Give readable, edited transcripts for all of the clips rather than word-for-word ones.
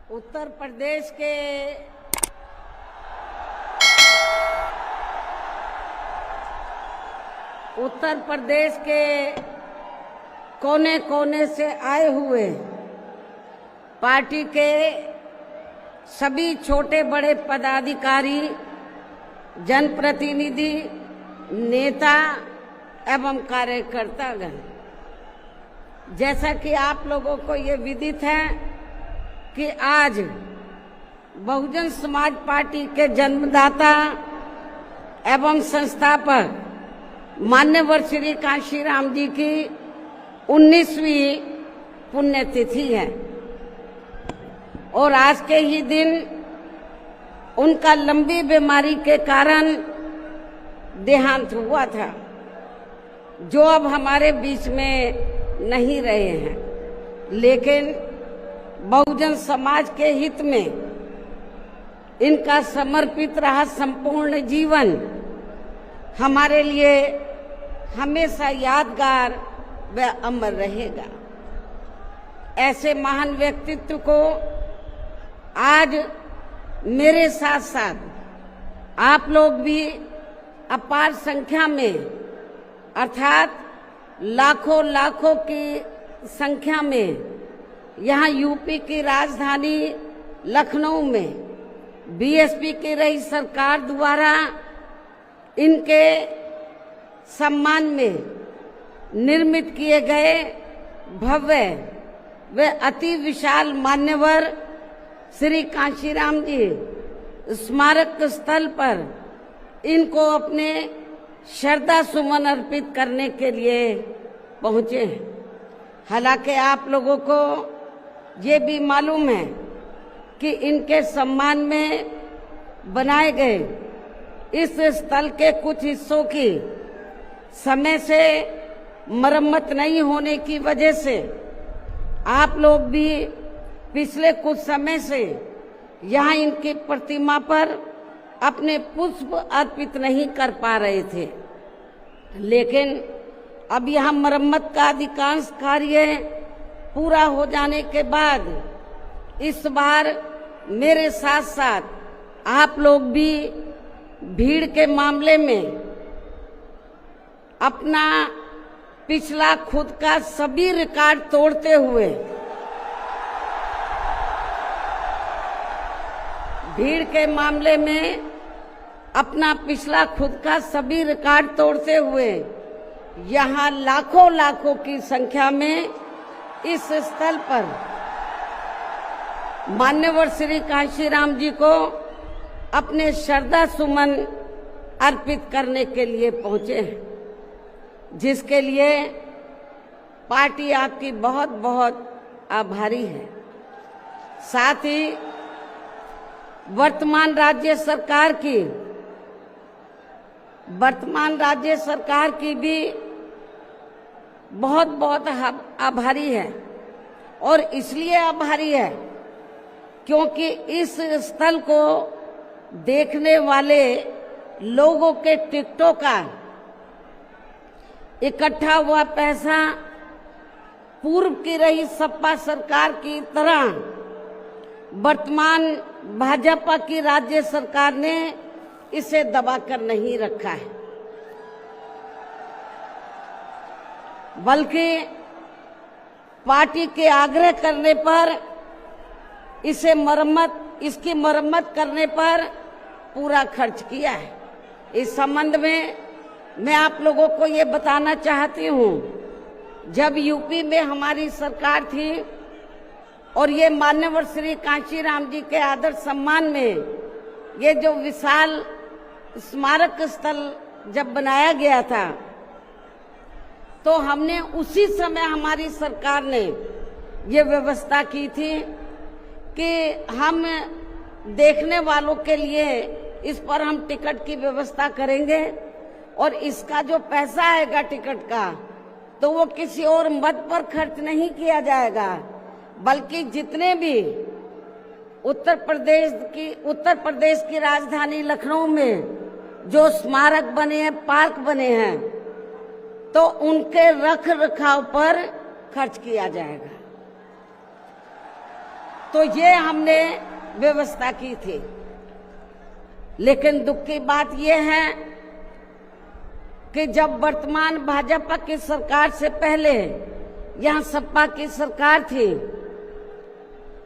उत्तर प्रदेश के कोने कोने से आए हुए पार्टी के सभी छोटे बड़े पदाधिकारी, जनप्रतिनिधि, नेता एवं कार्यकर्तागण, जैसा कि आप लोगों को ये विदित है कि आज बहुजन समाज पार्टी के जन्मदाता एवं संस्थापक मान्यवर श्री कांशीराम जी की 19वीं पुण्यतिथि है और आज के ही दिन उनका लंबी बीमारी के कारण देहांत हुआ था, जो अब हमारे बीच में नहीं रहे हैं। लेकिन बहुजन समाज के हित में इनका समर्पित रहा संपूर्ण जीवन हमारे लिए हमेशा यादगार व अमर रहेगा। ऐसे महान व्यक्तित्व को आज मेरे साथ साथ आप लोग भी अपार संख्या में, अर्थात लाखों लाखों की संख्या में यहाँ यूपी की राजधानी लखनऊ में बीएसपी की रही सरकार द्वारा इनके सम्मान में निर्मित किए गए भव्य व अति विशाल मान्यवर श्री कांशीराम जी स्मारक स्थल पर इनको अपने श्रद्धा सुमन अर्पित करने के लिए पहुंचे हैं। हालांकि आप लोगों को ये भी मालूम है कि इनके सम्मान में बनाए गए इस स्थल के कुछ हिस्सों की समय से मरम्मत नहीं होने की वजह से आप लोग भी पिछले कुछ समय से यहाँ इनकी प्रतिमा पर अपने पुष्प अर्पित नहीं कर पा रहे थे। लेकिन अब यहाँ मरम्मत का अधिकांश कार्य पूरा हो जाने के बाद इस बार मेरे साथ साथ आप लोग भी भीड़ के मामले में अपना पिछला खुद का सभी रिकॉर्ड तोड़ते हुए अपना पिछला खुद का सभी रिकॉर्ड तोड़ते हुए यहाँ लाखों लाखों की संख्या में इस स्थल पर मान्यवर श्री कांशीराम जी को अपने श्रद्धा सुमन अर्पित करने के लिए पहुंचे हैं, जिसके लिए पार्टी आपकी बहुत बहुत आभारी है। साथ ही वर्तमान राज्य सरकार की भी बहुत बहुत आभारी है और इसलिए आभारी है क्योंकि इस स्थल को देखने वाले लोगों के टिकटों का इकट्ठा हुआ पैसा पूर्व की रही सपा सरकार की तरह वर्तमान भाजपा की राज्य सरकार ने इसे दबाकर नहीं रखा है, बल्कि पार्टी के आग्रह करने पर इसकी मरम्मत करने पर पूरा खर्च किया है। इस संबंध में मैं आप लोगों को ये बताना चाहती हूँ, जब यूपी में हमारी सरकार थी और ये मान्यवर श्री कांशीराम जी के आदर सम्मान में ये जो विशाल स्मारक स्थल जब बनाया गया था, तो हमने उसी समय हमारी सरकार ने ये व्यवस्था की थी कि हम देखने वालों के लिए इस पर हम टिकट की व्यवस्था करेंगे और इसका जो पैसा आएगा टिकट का, तो वो किसी और मद पर खर्च नहीं किया जाएगा, बल्कि जितने भी उत्तर प्रदेश की राजधानी लखनऊ में जो स्मारक बने हैं, पार्क बने हैं, तो उनके रख रखाव पर खर्च किया जाएगा। तो ये हमने व्यवस्था की थी। लेकिन दुख की बात यह है कि जब वर्तमान भाजपा की सरकार से पहले यहाँ सपा की सरकार थी,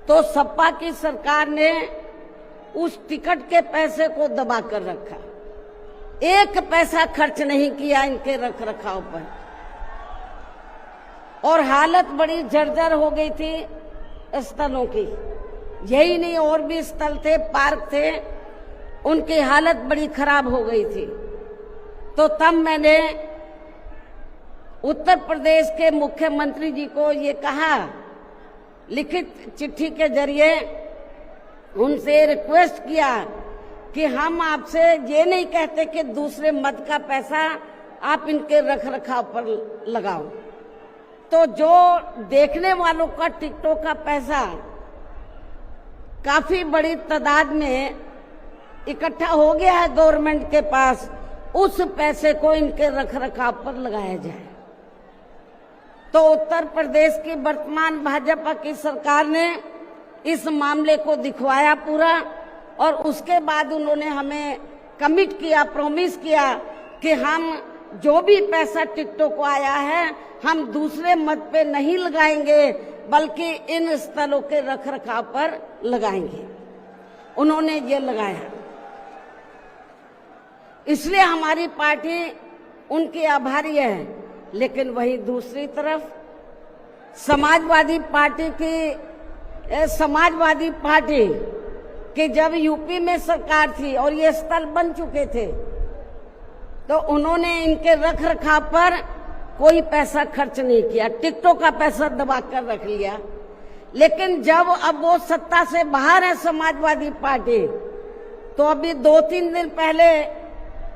तो सपा की सरकार ने उस टिकट के पैसे को दबा कर रखा, एक पैसा खर्च नहीं किया इनके रख रखाव पर, और हालत बड़ी जर्जर हो गई थी स्थलों की। यही नहीं, और भी स्थल थे, पार्क थे, उनकी हालत बड़ी खराब हो गई थी। तो तब मैंने उत्तर प्रदेश के मुख्यमंत्री जी को ये कहा, लिखित चिट्ठी के जरिए उनसे रिक्वेस्ट किया कि हम आपसे ये नहीं कहते कि दूसरे मत का पैसा आप इनके रख रखाव पर लगाओ। तो जो देखने वालों का टिकटों का पैसा काफी बड़ी तादाद में इकट्ठा हो गया है गवर्नमेंट के पास, उस पैसे को इनके रख रखाव पर लगाया जाए। तो उत्तर प्रदेश की वर्तमान भाजपा की सरकार ने इस मामले को दिखवाया पूरा, और उसके बाद उन्होंने हमें कमिट किया, प्रॉमिस किया कि हम जो भी पैसा टिकटों को आया है हम दूसरे मत पे नहीं लगाएंगे, बल्कि इन स्थलों के रख रखाव पर लगाएंगे। उन्होंने ये लगाया, इसलिए हमारी पार्टी उनकी आभारी है। लेकिन वही दूसरी तरफ समाजवादी पार्टी कि जब यूपी में सरकार थी और ये स्थल बन चुके थे, तो उन्होंने इनके रख रखाव पर कोई पैसा खर्च नहीं किया, टिकटों का पैसा दबा कर रख लिया। लेकिन जब अब वो सत्ता से बाहर है समाजवादी पार्टी, तो अभी 2-3 दिन पहले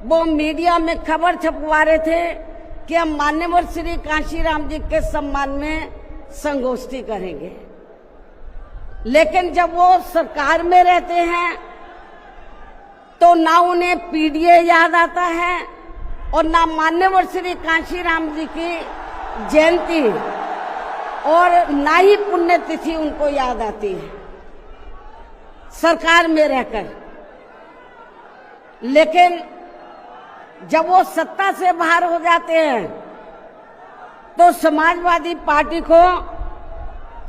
वो मीडिया में खबर छपवा रहे थे कि हम मान्यवर श्री कांशीराम जी के सम्मान में संगोष्ठी करेंगे। लेकिन जब वो सरकार में रहते हैं तो ना उन्हें पीडीए याद आता है और ना मान्यवर श्री कांशीराम जी की जयंती और ना ही पुण्यतिथि उनको याद आती है सरकार में रहकर। लेकिन जब वो सत्ता से बाहर हो जाते हैं तो समाजवादी पार्टी को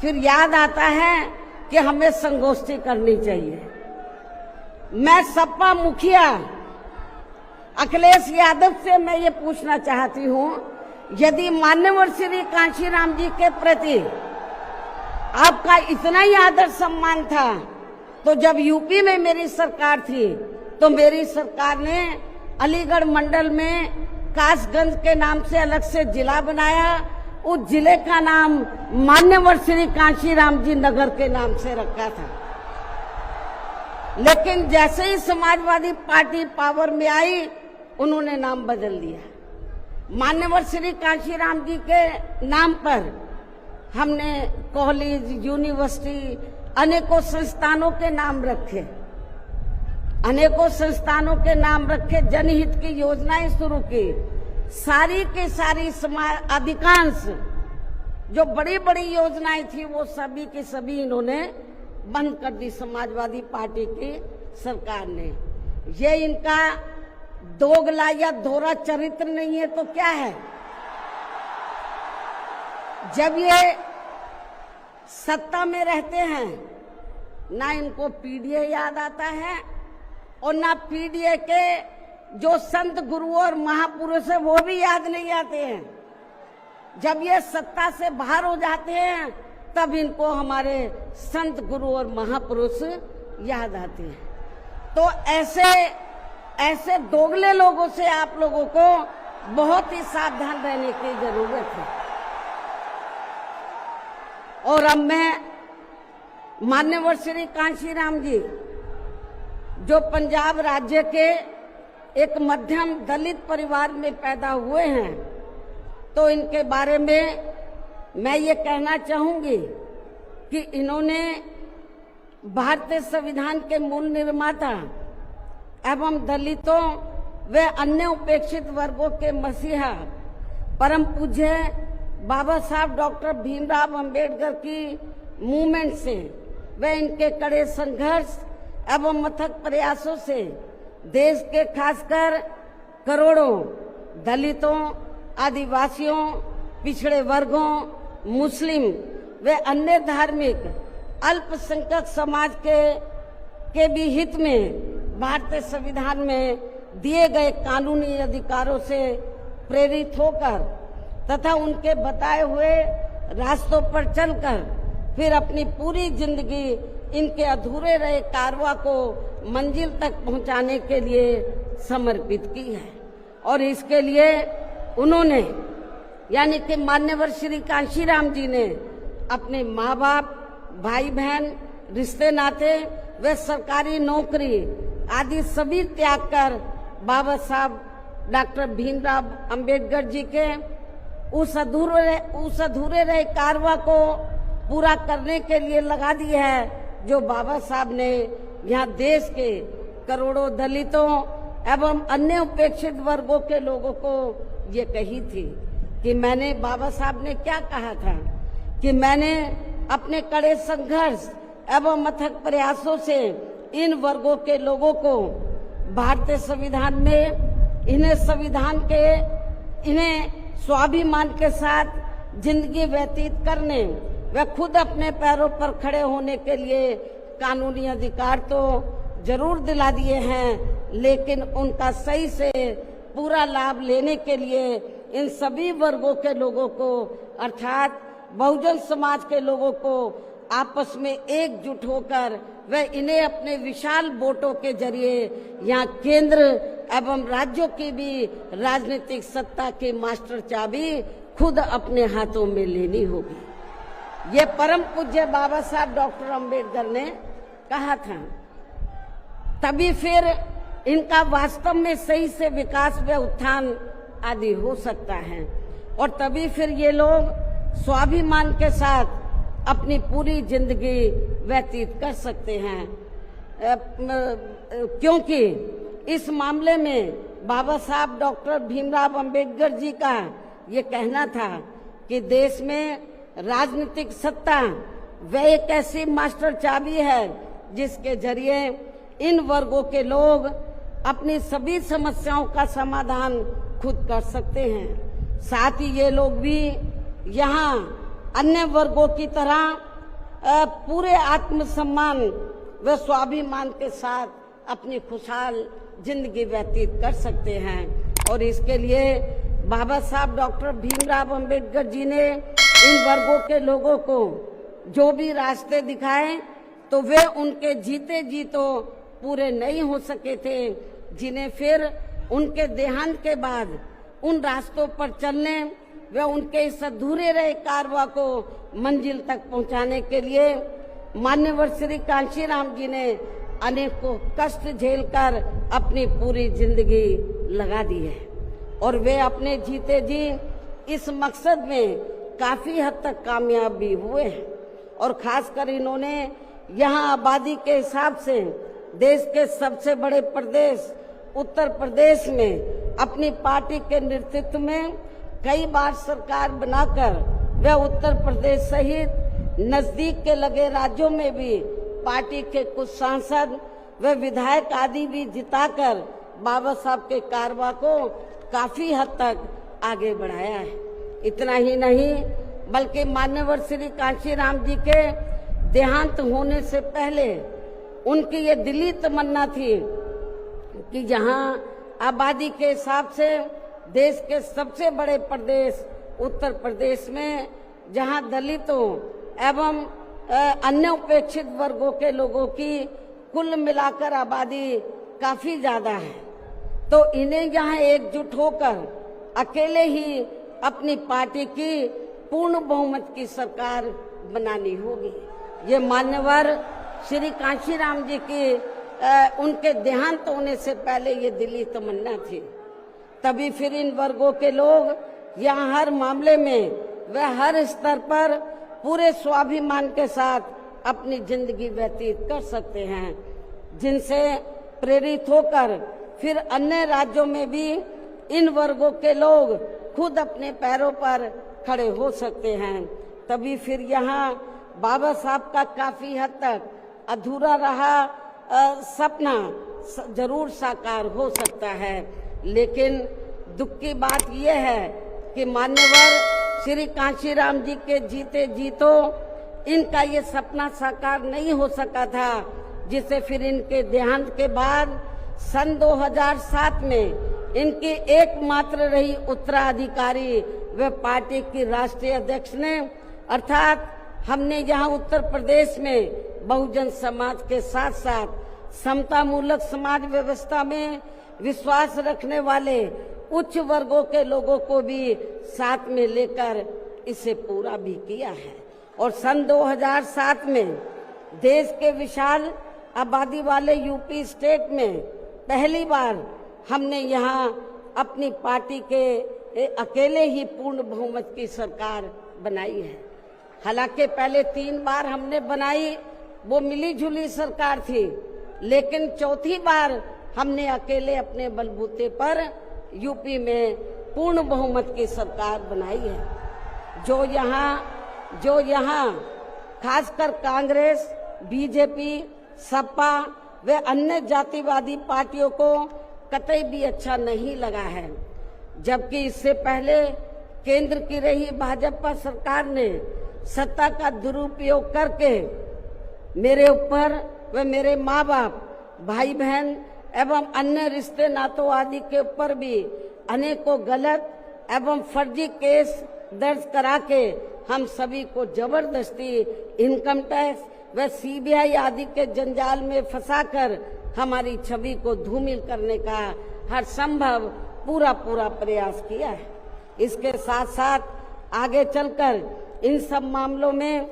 फिर याद आता है कि हमें संगोष्ठी करनी चाहिए। मैं सपा मुखिया अखिलेश यादव से मैं ये पूछना चाहती हूँ, यदि मान्यवर श्री कांशीराम जी के प्रति आपका इतना ही आदर सम्मान था, तो जब यूपी में मेरी सरकार थी तो मेरी सरकार ने अलीगढ़ मंडल में कासगंज के नाम से अलग से जिला बनाया, उस जिले का नाम मान्यवर श्री कांशीराम जी नगर के नाम से रखा था। लेकिन जैसे ही समाजवादी पार्टी पावर में आई, उन्होंने नाम बदल दिया। मान्यवर श्री कांशीराम जी के नाम पर हमने कॉलेज, यूनिवर्सिटी, अनेकों संस्थानों के नाम रखे, अनेकों संस्थानों के नाम रखे, जनहित की योजनाएं शुरू की। सारी के सारी अधिकांश जो बड़ी बड़ी योजनाएं थी वो सभी के सभी इन्होंने बंद कर दी समाजवादी पार्टी की सरकार ने। ये इनका दोगला या दोहरा चरित्र नहीं है तो क्या है? जब ये सत्ता में रहते हैं ना इनको पीडीए याद आता है और ना पीडीए के जो संत गुरु और महापुरुष है वो भी याद नहीं आते हैं। जब ये सत्ता से बाहर हो जाते हैं तब इनको हमारे संत गुरु और महापुरुष याद आते हैं। तो ऐसे दोगले लोगों से आप लोगों को बहुत ही सावधान रहने की जरूरत है। और अब मैं मान्यवर श्री कांशीराम जी जो पंजाब राज्य के एक मध्यम दलित परिवार में पैदा हुए हैं, तो इनके बारे में मैं ये कहना चाहूंगी कि इन्होंने भारतीय संविधान के मूल निर्माता एवं दलितों व अन्य उपेक्षित वर्गों के मसीहा परम पूज्य बाबा साहब डॉक्टर भीमराव अंबेडकर की मूवमेंट से व इनके कड़े संघर्ष एवं अथक प्रयासों से देश के खासकर करोड़ों दलितों, आदिवासियों, पिछड़े वर्गों, मुस्लिम व अन्य धार्मिक अल्पसंख्यक समाज के भी हित में भारतीय संविधान में दिए गए कानूनी अधिकारों से प्रेरित होकर तथा उनके बताए हुए रास्तों पर चलकर फिर अपनी पूरी जिंदगी इनके अधूरे रहे कारवा को मंजिल तक पहुंचाने के लिए समर्पित की है। और इसके लिए उन्होंने यानी कि मान्यवर श्री कांशीराम जी ने अपने माँ बाप, भाई बहन, रिश्ते नाते व सरकारी नौकरी आदि सभी त्याग कर बाबा साहब डॉक्टर भीमराव अंबेडकर जी के उस अधूरे रहे कारवा को पूरा करने के लिए लगा दी है, जो बाबा साहब ने यहाँ देश के करोड़ों दलितों एवं अन्य उपेक्षित वर्गों के लोगों को ये कही थी कि मैंने, बाबा साहब ने क्या कहा था कि मैंने अपने कड़े संघर्ष एवं अथक प्रयासों से इन वर्गों के लोगों को भारतीय संविधान में इन्हें स्वाभिमान के साथ जिंदगी व्यतीत करने व खुद अपने पैरों पर खड़े होने के लिए कानूनी अधिकार तो जरूर दिला दिए हैं, लेकिन उनका सही से पूरा लाभ लेने के लिए इन सभी वर्गों के लोगों को अर्थात बहुजन समाज के लोगों को आपस में एकजुट होकर व इन्हें अपने विशाल वोटों के जरिए यहाँ केंद्र एवं राज्यों की भी राजनीतिक सत्ता की मास्टर चाबी खुद अपने हाथों में लेनी होगी। ये परम पूज्य बाबा साहब डॉक्टर अंबेडकर ने कहा था। तभी फिर इनका वास्तव में सही से विकास व उत्थान आदि हो सकता है और तभी फिर ये लोग स्वाभिमान के साथ अपनी पूरी जिंदगी व्यतीत कर सकते हैं, क्योंकि इस मामले में बाबा साहब डॉक्टर भीमराव अंबेडकर जी का ये कहना था कि देश में राजनीतिक सत्ता वह एक ऐसी मास्टर चाबी है जिसके जरिए इन वर्गों के लोग अपनी सभी समस्याओं का समाधान खुद कर सकते हैं। साथ ही ये लोग भी यहाँ अन्य वर्गों की तरह पूरे आत्मसम्मान व स्वाभिमान के साथ अपनी खुशहाल जिंदगी व्यतीत कर सकते हैं। और इसके लिए बाबा साहब डॉक्टर भीमराव अंबेडकर जी ने इन वर्गों के लोगों को जो भी रास्ते दिखाए तो वे उनके जीते जी तो पूरे नहीं हो सके थे, जिन्हें फिर उनके देहांत के बाद उन रास्तों पर चलने व उनके इस अधूरे रहे कारवा को मंजिल तक पहुंचाने के लिए मान्यवर श्री कांशीराम जी ने अनेकों कष्ट झेलकर अपनी पूरी जिंदगी लगा दी है और वे अपने जीते जी इस मकसद में काफी हद तक कामयाब भी हुए हैं। और खासकर इन्होंने यहाँ आबादी के हिसाब से देश के सबसे बड़े प्रदेश उत्तर प्रदेश में अपनी पार्टी के नेतृत्व में कई बार सरकार बनाकर वे उत्तर प्रदेश सहित नजदीक के लगे राज्यों में भी पार्टी के कुछ सांसद व विधायक आदि भी जिताकर बाबा साहब के कारवा को काफी हद तक आगे बढ़ाया है। इतना ही नहीं बल्कि मान्यवर श्री कांशीराम जी के देहांत होने से पहले उनकी ये दिली तमन्ना थी कि जहां आबादी के हिसाब से देश के सबसे बड़े प्रदेश उत्तर प्रदेश में जहां दलितों एवं अन्य उपेक्षित वर्गों के लोगों की कुल मिलाकर आबादी काफी ज्यादा है, तो इन्हें यहाँ एकजुट होकर अकेले ही अपनी पार्टी की पूर्ण बहुमत की सरकार बनानी होगी। ये मान्यवर श्री कांशीराम जी की उनके देहांत होने से पहले ये दिली तमन्ना थी। तभी फिर इन वर्गों के लोग यहाँ हर मामले में व हर स्तर पर पूरे स्वाभिमान के साथ अपनी जिंदगी व्यतीत कर सकते हैं, जिनसे प्रेरित होकर फिर अन्य राज्यों में भी इन वर्गों के लोग खुद अपने पैरों पर खड़े हो सकते हैं। तभी फिर यहाँ बाबा साहब का काफी हद तक अधूरा रहा सपना जरूर साकार हो सकता है, लेकिन दुख की बात यह है कि मान्यवर श्री कांशीराम जी के जीते जीतो इनका ये सपना साकार नहीं हो सका था, जिसे फिर इनके देहांत के बाद सन 2007 में इनकी एकमात्र रही उत्तराधिकारी व पार्टी की राष्ट्रीय अध्यक्ष ने, अर्थात हमने यहाँ उत्तर प्रदेश में बहुजन समाज के साथ साथ समता मूलक समाज व्यवस्था में विश्वास रखने वाले उच्च वर्गों के लोगों को भी साथ में लेकर इसे पूरा भी किया है। और सन 2007 में देश के विशाल आबादी वाले यूपी स्टेट में पहली बार हमने यहाँ अपनी पार्टी के अकेले ही पूर्ण बहुमत की सरकार बनाई है। हालांकि पहले 3 बार हमने बनाई, वो मिली जुली सरकार थी, लेकिन चौथी बार हमने अकेले अपने बलबूते पर यूपी में पूर्ण बहुमत की सरकार बनाई है। जो यहाँ खासकर कांग्रेस, बीजेपी, सपा व अन्य जातिवादी पार्टियों को कतई भी अच्छा नहीं लगा है, जबकि इससे पहले केंद्र की रही भाजपा सरकार ने सत्ता का दुरुपयोग करके मेरे ऊपर व मेरे माँ बाप, भाई बहन एवं अन्य रिश्ते नातों आदि के ऊपर भी अनेकों गलत एवं फर्जी केस दर्ज करा के हम सभी को जबरदस्ती इनकम टैक्स व सीबीआई आदि के जंजाल में फंसाकर हमारी छवि को धूमिल करने का हर संभव पूरा प्रयास किया है। इसके साथ साथ आगे चलकर इन सब मामलों में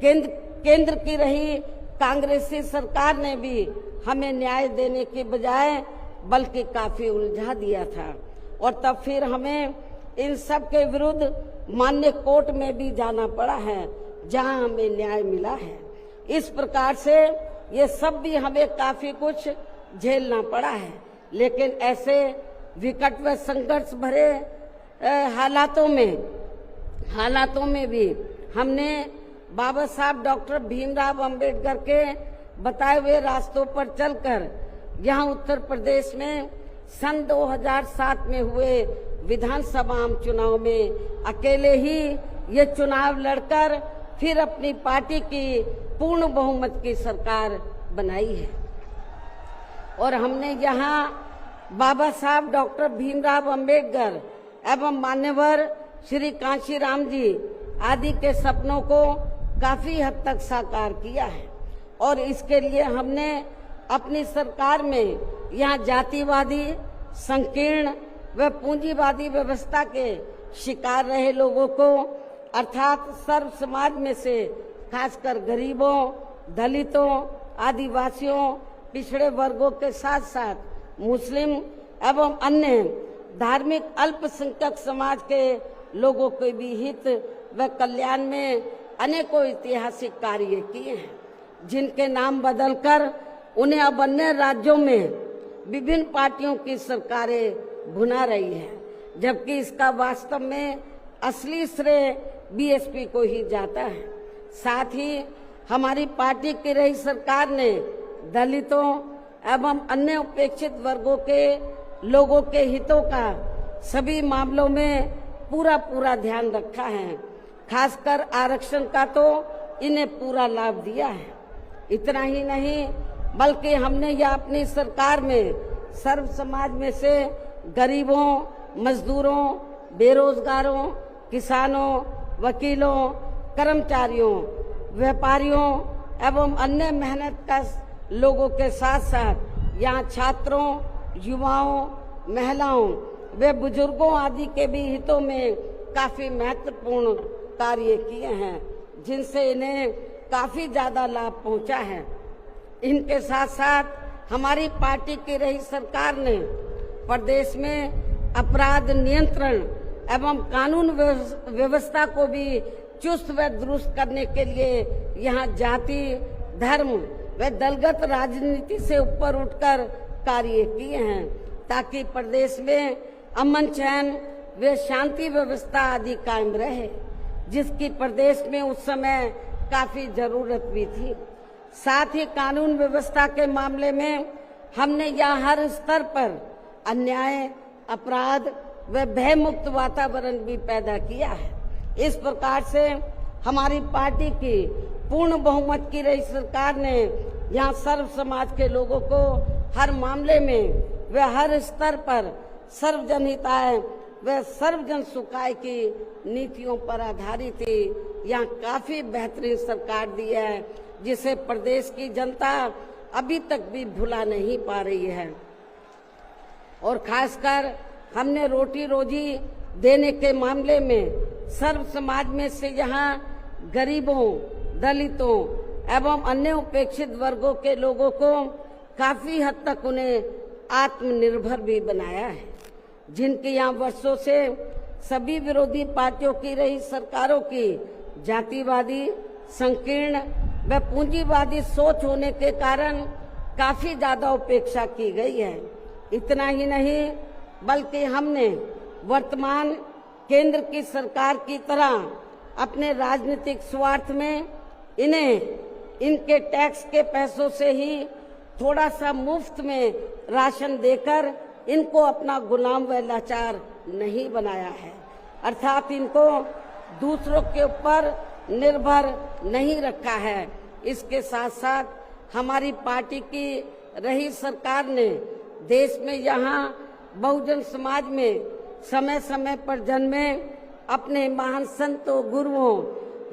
केंद्र की रही कांग्रेसी सरकार ने भी हमें न्याय देने के बजाय बल्कि काफी उलझा दिया था, और तब फिर हमें इन सब के विरुद्ध मान्य कोर्ट में भी जाना पड़ा है, जहां हमें न्याय मिला है। इस प्रकार से ये सब भी हमें काफी कुछ झेलना पड़ा है, लेकिन ऐसे विकट व संघर्ष भरे हालातों में भी हमने बाबा साहब डॉक्टर भीमराव अंबेडकर के बताए हुए रास्तों पर चलकर यहाँ उत्तर प्रदेश में सन 2007 में हुए विधानसभा चुनाव में अकेले ही ये चुनाव लड़कर फिर अपनी पार्टी की पूर्ण बहुमत की सरकार बनाई है। और हमने यहाँ बाबा साहब डॉक्टर भीमराव अंबेडकर एवं मान्यवर श्री कांशीराम जी आदि के सपनों को काफी हद तक साकार किया है, और इसके लिए हमने अपनी सरकार में यहाँ जातिवादी, संकीर्ण व पूंजीवादी व्यवस्था के शिकार रहे लोगों को, अर्थात सर्व समाज में से खासकर गरीबों, दलितों, आदिवासियों, पिछड़े वर्गों के साथ साथ मुस्लिम एवं अन्य धार्मिक अल्पसंख्यक समाज के लोगों के भी हित व कल्याण में अनेकों ऐतिहासिक कार्य किए हैं, जिनके नाम बदलकर उन्हें अब अन्य राज्यों में विभिन्न पार्टियों की सरकारें भुना रही है, जबकि इसका वास्तव में असली श्रेय बीएसपी को ही जाता है। साथ ही हमारी पार्टी की रही सरकार ने दलितों एवं अन्य उपेक्षित वर्गों के लोगों के हितों का सभी मामलों में पूरा ध्यान रखा है। खासकर आरक्षण का तो इन्हें पूरा लाभ दिया है। इतना ही नहीं, बल्कि हमने यह अपनी सरकार में सर्व समाज में से गरीबों, मजदूरों, बेरोजगारों, किसानों, वकीलों, कर्मचारियों, व्यापारियों एवं अन्य मेहनतकश लोगों के साथ साथ यहाँ छात्रों, युवाओं, महिलाओं व बुजुर्गों आदि के भी हितों में काफी महत्वपूर्ण कार्य किए हैं, जिनसे इन्हें काफी ज्यादा लाभ पहुंचा है। इनके साथ साथ हमारी पार्टी की रही सरकार ने प्रदेश में अपराध नियंत्रण एवं कानून व्यवस्था को भी चुस्त व दुरुस्त करने के लिए यहाँ जाति, धर्म व दलगत राजनीति से ऊपर उठकर कार्य किए हैं, ताकि प्रदेश में अमन चैन व शांति व्यवस्था आदि कायम रहे, जिसकी प्रदेश में उस समय काफी जरूरत भी थी। साथ ही कानून व्यवस्था के मामले में हमने यहाँ हर स्तर पर अन्याय, अपराध व भयमुक्त वातावरण भी पैदा किया है। इस प्रकार से हमारी पार्टी की पूर्ण बहुमत की रही सरकार ने यहाँ सर्व समाज के लोगों को हर मामले में व हर स्तर पर सर्वजन हिताय व सर्वजन सुखाय की नीतियों पर आधारित ही यहाँ काफी बेहतरीन सरकार दी है, जिसे प्रदेश की जनता अभी तक भी भुला नहीं पा रही है। और खासकर हमने रोटी रोजी देने के मामले में सर्व समाज में से यहाँ गरीबों, दलितों एवं अन्य उपेक्षित वर्गों के लोगों को काफी हद तक उन्हें आत्मनिर्भर भी बनाया है, जिनके यहाँ वर्षों से सभी विरोधी पार्टियों की रही सरकारों की जातिवादी, संकीर्ण व पूंजीवादी सोच होने के कारण काफी ज्यादा उपेक्षा की गई है। इतना ही नहीं बल्कि हमने वर्तमान केंद्र की सरकार की तरह अपने राजनीतिक स्वार्थ में इनके टैक्स के पैसों से ही थोड़ा सा मुफ्त में राशन देकर इनको अपना गुलाम व लाचार नहीं बनाया है, अर्थात इनको दूसरों के ऊपर निर्भर नहीं रखा है। इसके साथ साथ हमारी पार्टी की रही सरकार ने देश में यहाँ बहुजन समाज में समय समय पर जन्मे अपने महान संतों, गुरुओं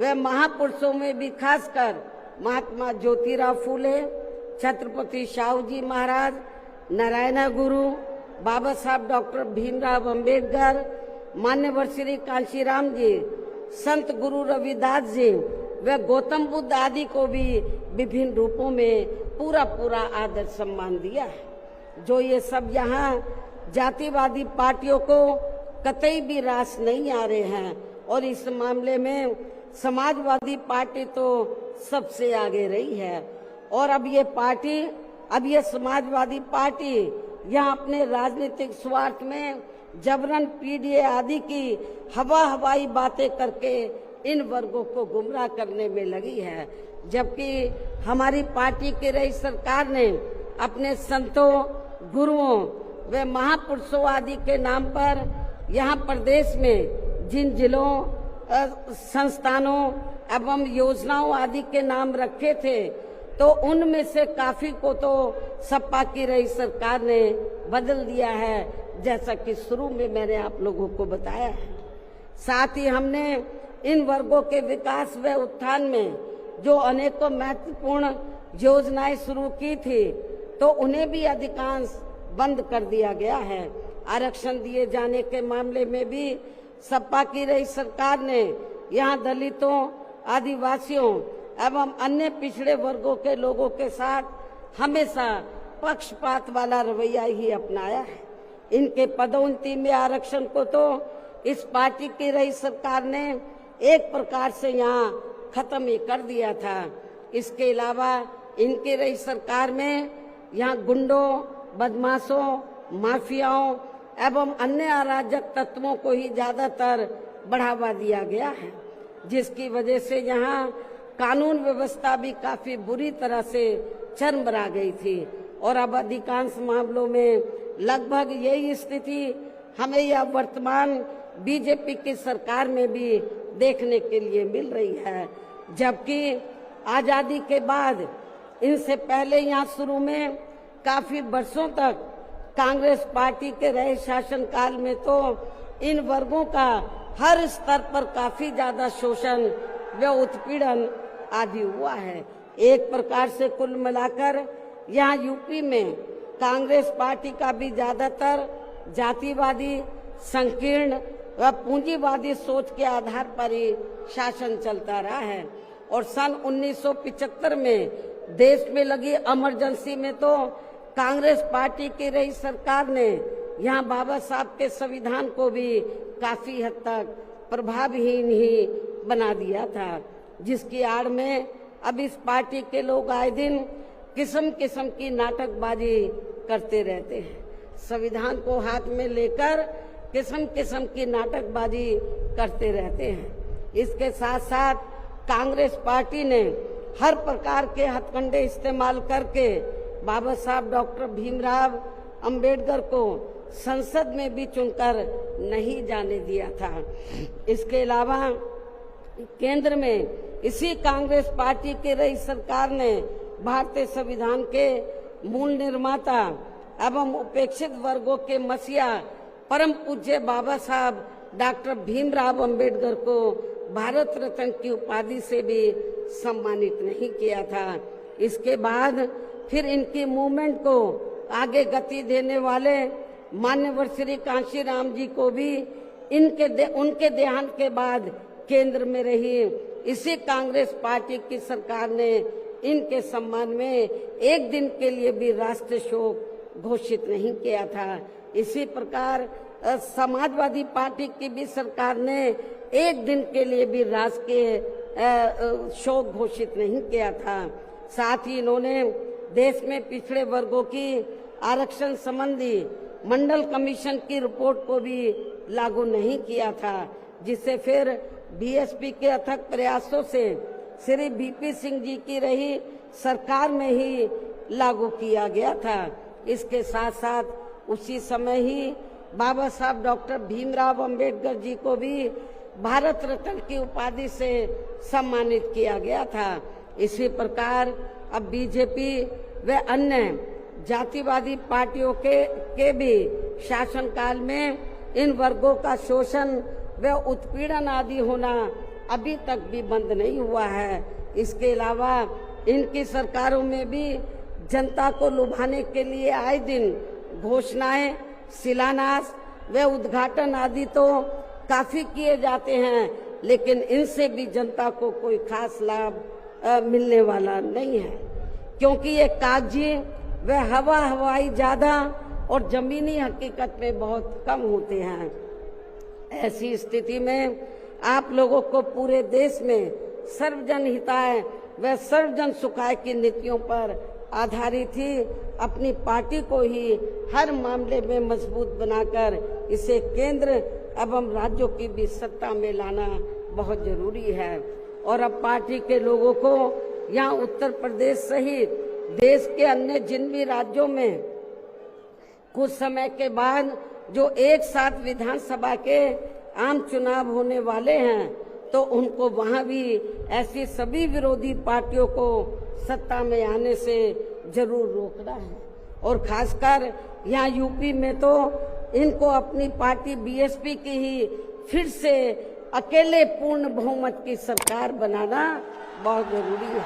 व महापुरुषों में भी खासकर महात्मा ज्योतिराव फूले, छत्रपति शाहू जी महाराज, नारायण गुरु, बाबा साहब डॉक्टर भीमराव अंबेडकर, मान्यवर श्री कांशीराम जी, संत गुरु रविदास जी व गौतम बुद्ध आदि को भी विभिन्न रूपों में पूरा आदर सम्मान दिया है। जो ये सब यहाँ जातिवादी पार्टियों को कतई भी रास नहीं आ रहे हैं, और इस मामले में समाजवादी पार्टी तो सबसे आगे रही है। और अब ये समाजवादी पार्टी यहाँ अपने राजनीतिक स्वार्थ में जबरन पीडीए आदि की हवाई बातें करके इन वर्गों को गुमराह करने में लगी है, जबकि हमारी पार्टी की रही सरकार ने अपने संतों, गुरुओं व महापुरुषों आदि के नाम पर यहाँ प्रदेश में जिन जिलों, संस्थानों एवं योजनाओं आदि के नाम रखे थे, तो उनमें से काफी को तो सपा की रही सरकार ने बदल दिया है, जैसा कि शुरू में मैंने आप लोगों को बताया है। साथ ही हमने इन वर्गों के विकास व उत्थान में जो अनेकों महत्वपूर्ण योजनाएं शुरू की थी, तो उन्हें भी अधिकांश बंद कर दिया गया है। आरक्षण दिए जाने के मामले में भी सपा की रही सरकार ने यहाँ दलितों, आदिवासियों एवं अन्य पिछड़े वर्गों के लोगों के साथ हमेशा पक्षपात वाला रवैया ही अपनाया है। इनके पदोन्नति में आरक्षण को तो इस पार्टी की रही सरकार ने एक प्रकार से यहाँ खत्म ही कर दिया था। इसके अलावा इनकी रही सरकार में यहाँ गुंडों, बदमाशों, माफियाओं एवं अन्य अराजक तत्वों को ही ज्यादातर बढ़ावा दिया गया है, जिसकी वजह से यहाँ कानून व्यवस्था भी काफी बुरी तरह से चरमरा गई थी। और अब अधिकांश मामलों में लगभग यही स्थिति हमें यह वर्तमान बीजेपी की सरकार में भी देखने के लिए मिल रही है, जबकि आजादी के बाद इनसे पहले यहाँ शुरू में काफी वर्षों तक कांग्रेस पार्टी के रहे शासनकाल में तो इन वर्गों का हर स्तर पर काफी ज्यादा शोषण व उत्पीड़न आदि हुआ है। एक प्रकार से कुल मिलाकर यहाँ यूपी में कांग्रेस पार्टी का भी ज्यादातर जातिवादी, संकीर्ण व पूंजीवादी सोच के आधार पर ही शासन चलता रहा है। और सन 1975 में देश में लगी इमरजेंसी में तो कांग्रेस पार्टी की रही सरकार ने यहाँ बाबा साहब के संविधान को भी काफी हद तक प्रभावहीन ही बना दिया था, जिसकी आड़ में अब इस पार्टी के लोग आए दिन किस्म किस्म की नाटकबाजी करते रहते हैं। संविधान को हाथ में लेकर किस्म किस्म की नाटकबाजी करते रहते हैं। इसके साथ साथ कांग्रेस पार्टी ने हर प्रकार के हथकंडे इस्तेमाल करके बाबा साहब डॉक्टर भीमराव अंबेडकर को संसद में भी चुनकर नहीं जाने दिया था। इसके अलावा केंद्र में इसी कांग्रेस पार्टी की रही सरकार ने भारतीय संविधान के मूल निर्माता एवं उपेक्षित वर्गों के मसीहा परम पूज्य बाबा साहब डॉक्टर भीमराव अंबेडकर को भारत रत्न की उपाधि से भी सम्मानित नहीं किया था। इसके बाद फिर इनकी मूवमेंट को आगे गति देने वाले मान्यवर श्री कांशीराम जी को भी उनके देहांत के बाद केंद्र में रही इसी कांग्रेस पार्टी की सरकार ने इनके सम्मान में एक दिन के लिए भी राष्ट्रीय शोक घोषित नहीं किया था। इसी प्रकार समाजवादी पार्टी की भी सरकार ने एक दिन के लिए भी राष्ट्रीय शोक घोषित नहीं किया था। साथ ही इन्होंने देश में पिछड़े वर्गों की आरक्षण संबंधी मंडल कमीशन की रिपोर्ट को भी लागू नहीं किया था, जिसे फिर बीएसपी के अथक प्रयासों से श्री बीपी सिंह जी की रही सरकार में ही लागू किया गया था। इसके साथ साथ उसी समय ही बाबा साहब डॉक्टर भीमराव अंबेडकर जी को भी भारत रत्न की उपाधि से सम्मानित किया गया था। इसी प्रकार अब बीजेपी व अन्य जातिवादी पार्टियों के भी शासनकाल में इन वर्गों का शोषण व उत्पीड़न आदि होना अभी तक भी बंद नहीं हुआ है। इसके अलावा इनकी सरकारों में भी जनता को लुभाने के लिए आए दिन घोषणाएं, शिलान्यास व उद्घाटन आदि तो काफी किए जाते हैं, लेकिन इनसे भी जनता को कोई खास लाभ मिलने वाला नहीं है, क्योंकि ये कागजी व हवाई ज्यादा और जमीनी हकीकत में बहुत कम होते हैं। ऐसी स्थिति में आप लोगों को पूरे देश में सर्वजन हिताय व सर्वजन सुखाय की नीतियों पर आधारित ही अपनी पार्टी को ही हर मामले में मजबूत बनाकर इसे केंद्र एवं राज्यों की भी सत्ता में लाना बहुत जरूरी है। और अब पार्टी के लोगों को यहाँ उत्तर प्रदेश सहित देश के अन्य जिन भी राज्यों में कुछ समय के बाद जो एक साथ विधानसभा के आम चुनाव होने वाले हैं, तो उनको वहां भी ऐसी सभी विरोधी पार्टियों को सत्ता में आने से जरूर रोकना है। और खासकर यहाँ यूपी में तो इनको अपनी पार्टी बीएसपी की ही फिर से अकेले पूर्ण बहुमत की सरकार बनाना बहुत जरूरी है,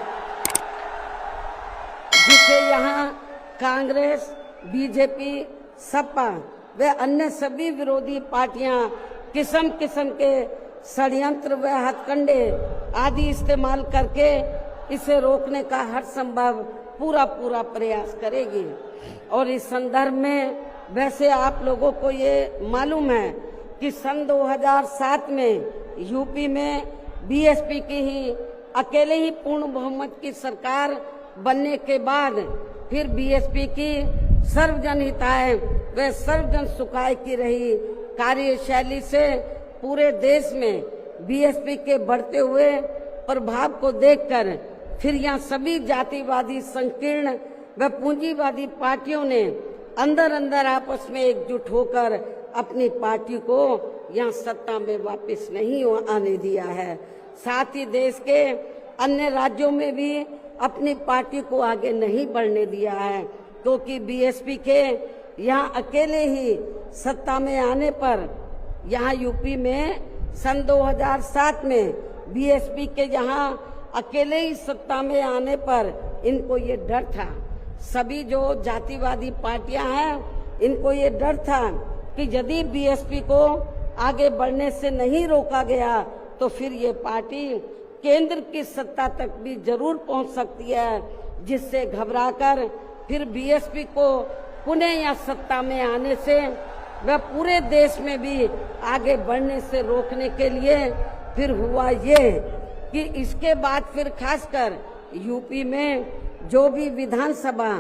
जिसे यहाँ कांग्रेस, बीजेपी, सपा व अन्य सभी विरोधी पार्टियां किस्म किस्म के षड्यंत्र व हथकंडे आदि इस्तेमाल करके इसे रोकने का हर संभव पूरा प्रयास करेगी। और इस संदर्भ में वैसे आप लोगों को ये मालूम है कि सन 2007 में यूपी में बीएसपी की ही अकेले ही पूर्ण बहुमत की सरकार बनने के बाद फिर बीएसपी की सर्वजन हिताय व सर्वजन सुखाय की रही कार्यशैली से पूरे देश में बीएसपी के बढ़ते हुए प्रभाव को देखकर फिर यहाँ सभी जातिवादी, संकीर्ण व पूंजीवादी पार्टियों ने अंदर आपस में एकजुट होकर अपनी पार्टी को यहाँ सत्ता में वापस नहीं आने दिया है। साथ ही देश के अन्य राज्यों में भी अपनी पार्टी को आगे नहीं बढ़ने दिया है, क्योंकि बीएसपी के यहाँ अकेले ही सत्ता में आने पर यहाँ यूपी में सन 2007 में बीएसपी के यहाँ अकेले ही सत्ता में आने पर इनको ये डर था, सभी जो जातिवादी पार्टियां हैं इनको ये डर था कि यदि बीएसपी को आगे बढ़ने से नहीं रोका गया तो फिर ये पार्टी केंद्र की सत्ता तक भी जरूर पहुंच सकती है, जिससे घबराकर फिर बीएसपी को पुनः या सत्ता में आने से व पूरे देश में भी आगे बढ़ने से रोकने के लिए फिर हुआ ये कि इसके बाद फिर खासकर यूपी में जो भी विधानसभा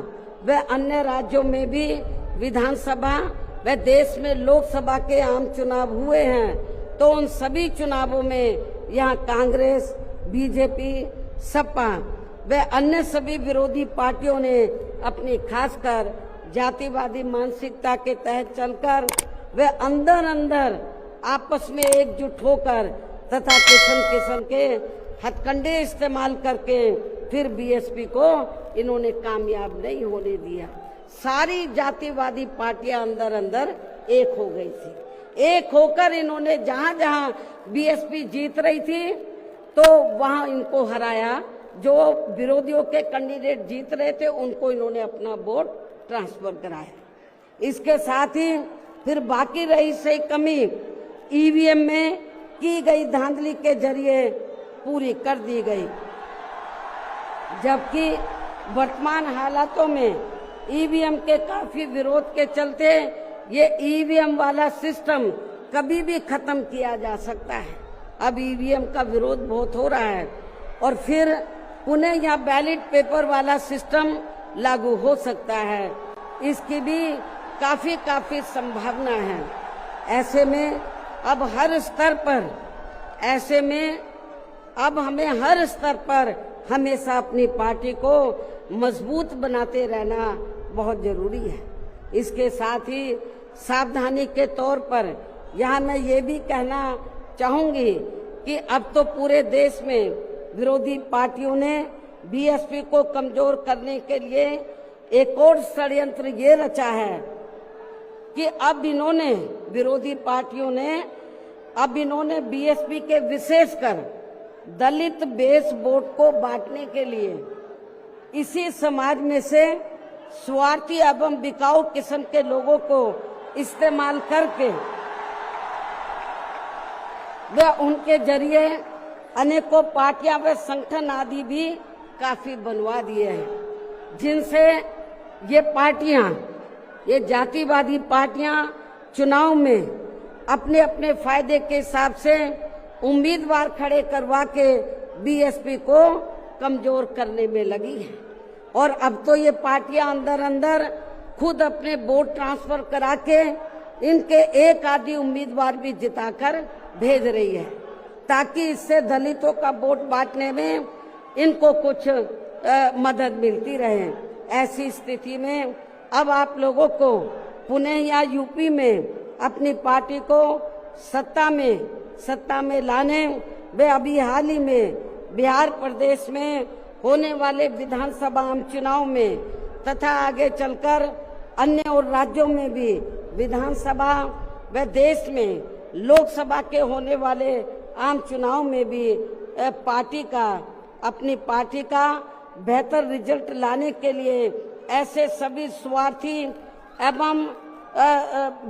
व अन्य राज्यों में भी विधानसभा व देश में लोकसभा के आम चुनाव हुए हैं, तो उन सभी चुनावों में यहाँ कांग्रेस, बीजेपी, सपा व अन्य सभी विरोधी पार्टियों ने अपनी खासकर जातिवादी मानसिकता के तहत चलकर वे अंदर अंदर आपस में एकजुट होकर तथा किस्म किस्म के हथकंडे इस्तेमाल करके फिर बीएसपी को इन्होंने कामयाब नहीं होने दिया। सारी जातिवादी पार्टियां अंदर अंदर एक हो गई थी। एक होकर इन्होंने जहां जहां बीएसपी जीत रही थी तो वहां इनको हराया। जो विरोधियों के कैंडिडेट जीत रहे थे उनको इन्होंने अपना वोट ट्रांसफर कराया। इसके साथ ही फिर बाकी रही सही कमी ईवीएम में की गई धांधली के जरिए पूरी कर दी गई, जबकि वर्तमान हालातों में ईवीएम के काफी विरोध के चलते ये ईवीएम वाला सिस्टम कभी भी खत्म किया जा सकता है। अब ईवीएम का विरोध बहुत हो रहा है और फिर पुनः यहाँ बैलेट पेपर वाला सिस्टम लागू हो सकता है, इसकी भी काफी संभावना है। ऐसे में अब हर स्तर पर हमें हर स्तर पर हमेशा अपनी पार्टी को मजबूत बनाते रहना बहुत जरूरी है। इसके साथ ही सावधानी के तौर पर यहाँ मैं ये भी कहना चाहूंगी कि अब तो पूरे देश में विरोधी पार्टियों ने बीएसपी को कमजोर करने के लिए एक और षड्यंत्र ये रचा है कि अब विरोधी पार्टियों ने बीएसपी के विशेषकर दलित बेस वोट को बांटने के लिए इसी समाज में से स्वार्थी एवं बिकाऊ किस्म के लोगों को इस्तेमाल करके वे उनके जरिए अनेकों पार्टियां व संगठन आदि भी काफी बनवा दिए हैं, जिनसे ये जातिवादी पार्टियां चुनाव में अपने अपने फायदे के हिसाब से उम्मीदवार खड़े करवा के बीएसपी को कमजोर करने में लगी है। और अब तो ये पार्टियां अंदर अंदर खुद अपने वोट ट्रांसफर करा के इनके एक आदि उम्मीदवार भी जिताकर भेज रही है, ताकि इससे दलितों का वोट बांटने में इनको कुछ मदद मिलती रहे। ऐसी स्थिति में अब आप लोगों को पुणे या यूपी में अपनी पार्टी को सत्ता में लाने वे अभी हाल ही में बिहार प्रदेश में होने वाले विधानसभा आम चुनाव में तथा आगे चलकर अन्य और राज्यों में भी विधानसभा व देश में लोकसभा के होने वाले आम चुनाव में भी अपनी पार्टी का बेहतर रिजल्ट लाने के लिए ऐसे सभी स्वार्थी एवं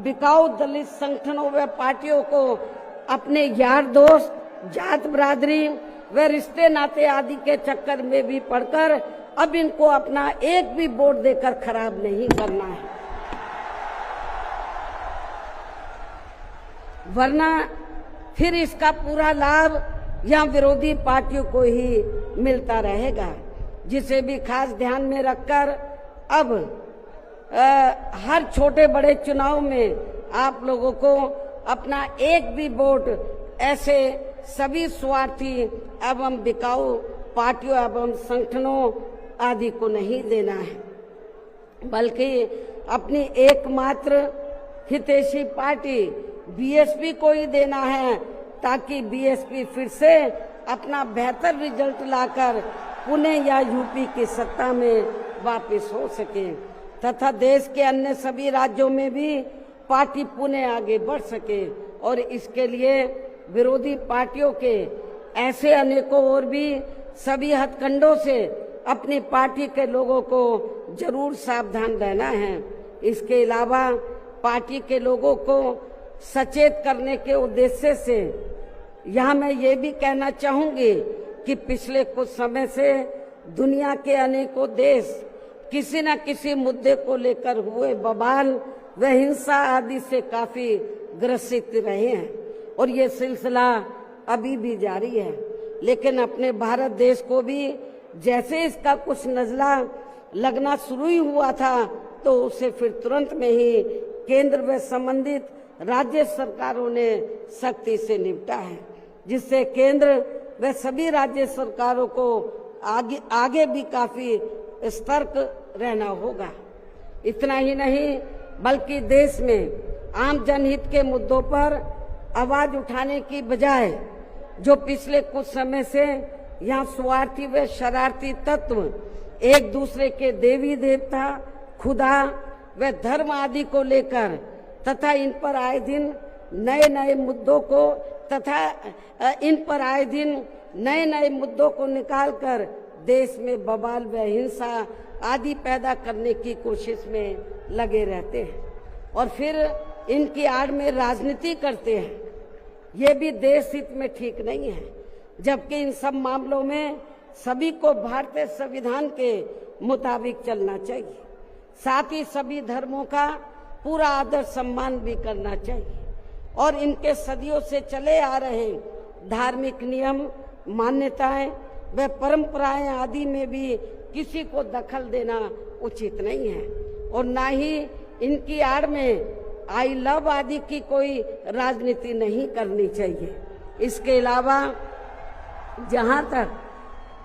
बिकाऊ दलित संगठनों व पार्टियों को अपने यार दोस्त, जात बिरादरी व रिश्ते नाते आदि के चक्कर में भी पड़कर अब इनको अपना एक भी वोट देकर खराब नहीं करना है, वरना फिर इसका पूरा लाभ यहाँ विरोधी पार्टियों को ही मिलता रहेगा। जिसे भी खास ध्यान में रखकर अब हर छोटे बड़े चुनाव में आप लोगों को अपना एक भी वोट ऐसे सभी स्वार्थी एवं बिकाऊ पार्टियों एवं संगठनों आदि को नहीं देना है, बल्कि अपनी एकमात्र हितैषी पार्टी बीएसपी को ही देना है, ताकि बीएसपी फिर से अपना बेहतर रिजल्ट लाकर पुणे या यूपी की सत्ता में वापस हो सके तथा देश के अन्य सभी राज्यों में भी पार्टी पुणे आगे बढ़ सके। और इसके लिए विरोधी पार्टियों के ऐसे अनेकों और भी सभी हथकंडों से अपनी पार्टी के लोगों को जरूर सावधान रहना है। इसके अलावा पार्टी के लोगों को सचेत करने के उद्देश्य से यहाँ मैं ये भी कहना चाहूंगी कि पिछले कुछ समय से दुनिया के अनेकों देश किसी न किसी मुद्दे को लेकर हुए बवाल व हिंसा आदि से काफी ग्रसित रहे हैं और ये सिलसिला अभी भी जारी है। लेकिन अपने भारत देश को भी जैसे इसका कुछ नजला लगना शुरू ही हुआ था तो उसे फिर तुरंत में ही केंद्र व संबंधित राज्य सरकारों ने सख्ती से निपटा है, जिससे केंद्र व सभी राज्य सरकारों को आगे भी काफी सतर्क रहना होगा। इतना ही नहीं बल्कि देश में आम जनहित के मुद्दों पर आवाज उठाने की बजाय जो पिछले कुछ समय से यहाँ स्वार्थी व शरारती तत्व एक दूसरे के देवी देवता, खुदा व धर्म आदि को लेकर तथा इन पर आए दिन नए नए मुद्दों को निकालकर देश में बवाल व हिंसा आदि पैदा करने की कोशिश में लगे रहते हैं और फिर इनकी आड़ में राजनीति करते हैं। ये भी देश हित में ठीक नहीं है, जबकि इन सब मामलों में सभी को भारतीय संविधान के मुताबिक चलना चाहिए। साथ ही सभी धर्मों का पूरा आदर सम्मान भी करना चाहिए और इनके सदियों से चले आ रहे धार्मिक नियम, मान्यताएं व परंपराएं आदि में भी किसी को दखल देना उचित नहीं है और ना ही इनकी आड़ में आई लव आदि की कोई राजनीति नहीं करनी चाहिए। इसके अलावा जहां तक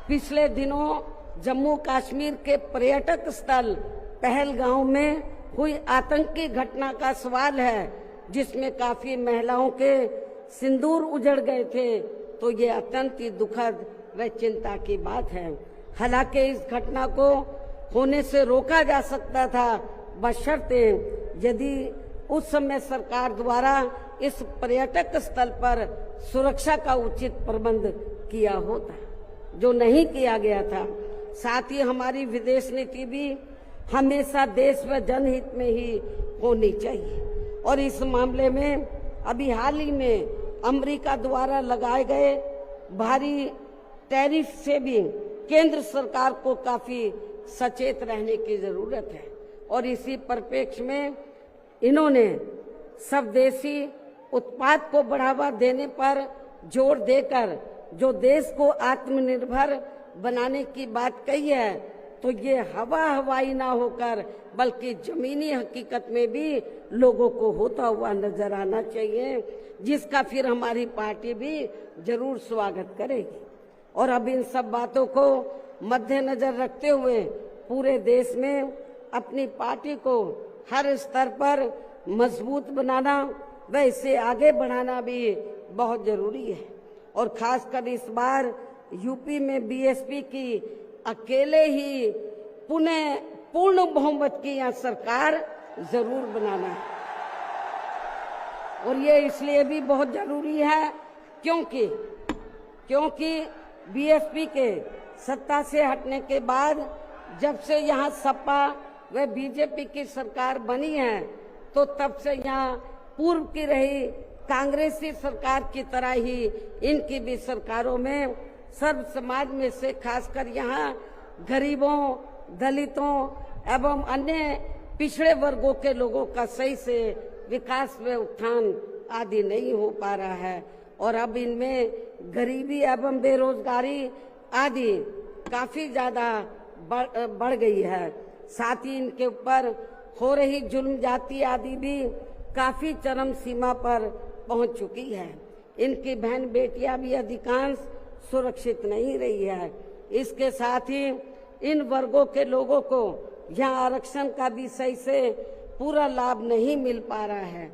पिछले दिनों जम्मू कश्मीर के पर्यटक स्थल पहलगांव में हुई आतंकी घटना का सवाल है, जिसमें काफी महिलाओं के सिंदूर उजड़ गए थे, तो ये अत्यंत ही दुखद व चिंता की बात है। हालांकि इस घटना को होने से रोका जा सकता था, बशर्ते यदि उस समय सरकार द्वारा इस पर्यटक स्थल पर सुरक्षा का उचित प्रबंध किया होता, जो नहीं किया गया था। साथ ही हमारी विदेश नीति भी हमेशा देश व जनहित में ही होनी चाहिए और इस मामले में अभी हाल ही में अमेरिका द्वारा लगाए गए भारी टैरिफ से भी केंद्र सरकार को काफी सचेत रहने की जरूरत है और इसी परिप्रेक्ष्य में इन्होंने स्वदेशी उत्पाद को बढ़ावा देने पर जोर देकर जो देश को आत्मनिर्भर बनाने की बात कही है, तो ये हवाई ना होकर बल्कि जमीनी हकीकत में भी लोगों को होता हुआ नजर आना चाहिए, जिसका फिर हमारी पार्टी भी जरूर स्वागत करेगी। और अब इन सब बातों को मद्देनजर रखते हुए पूरे देश में अपनी पार्टी को हर स्तर पर मजबूत बनाना व इसे आगे बढ़ाना भी बहुत जरूरी है और खासकर इस बार यूपी में बीएसपी की अकेले ही पूर्ण बहुमत की यहाँ सरकार जरूर बनाना है और ये इसलिए भी बहुत जरूरी है क्योंकि बीएसपी के सत्ता से हटने के बाद जब से यहाँ सपा व बीजेपी की सरकार बनी है, तो तब से यहाँ पूर्व की रही कांग्रेसी सरकार की तरह ही इनकी भी सरकारों में सर्व समाज में से खासकर यहाँ गरीबों, दलितों एवं अन्य पिछड़े वर्गों के लोगों का सही से विकास व उत्थान आदि नहीं हो पा रहा है और अब इनमें गरीबी एवं बेरोजगारी आदि काफी ज्यादा बढ़ गई है। साथ ही इनके ऊपर हो रही जुल्म जाति आदि भी काफी चरम सीमा पर पहुंच चुकी है। इनकी बहन बेटियां भी अधिकांश सुरक्षित नहीं रही है। इसके साथ ही इन वर्गों के लोगों को यहाँ आरक्षण का भी सही से पूरा लाभ नहीं मिल पा रहा है।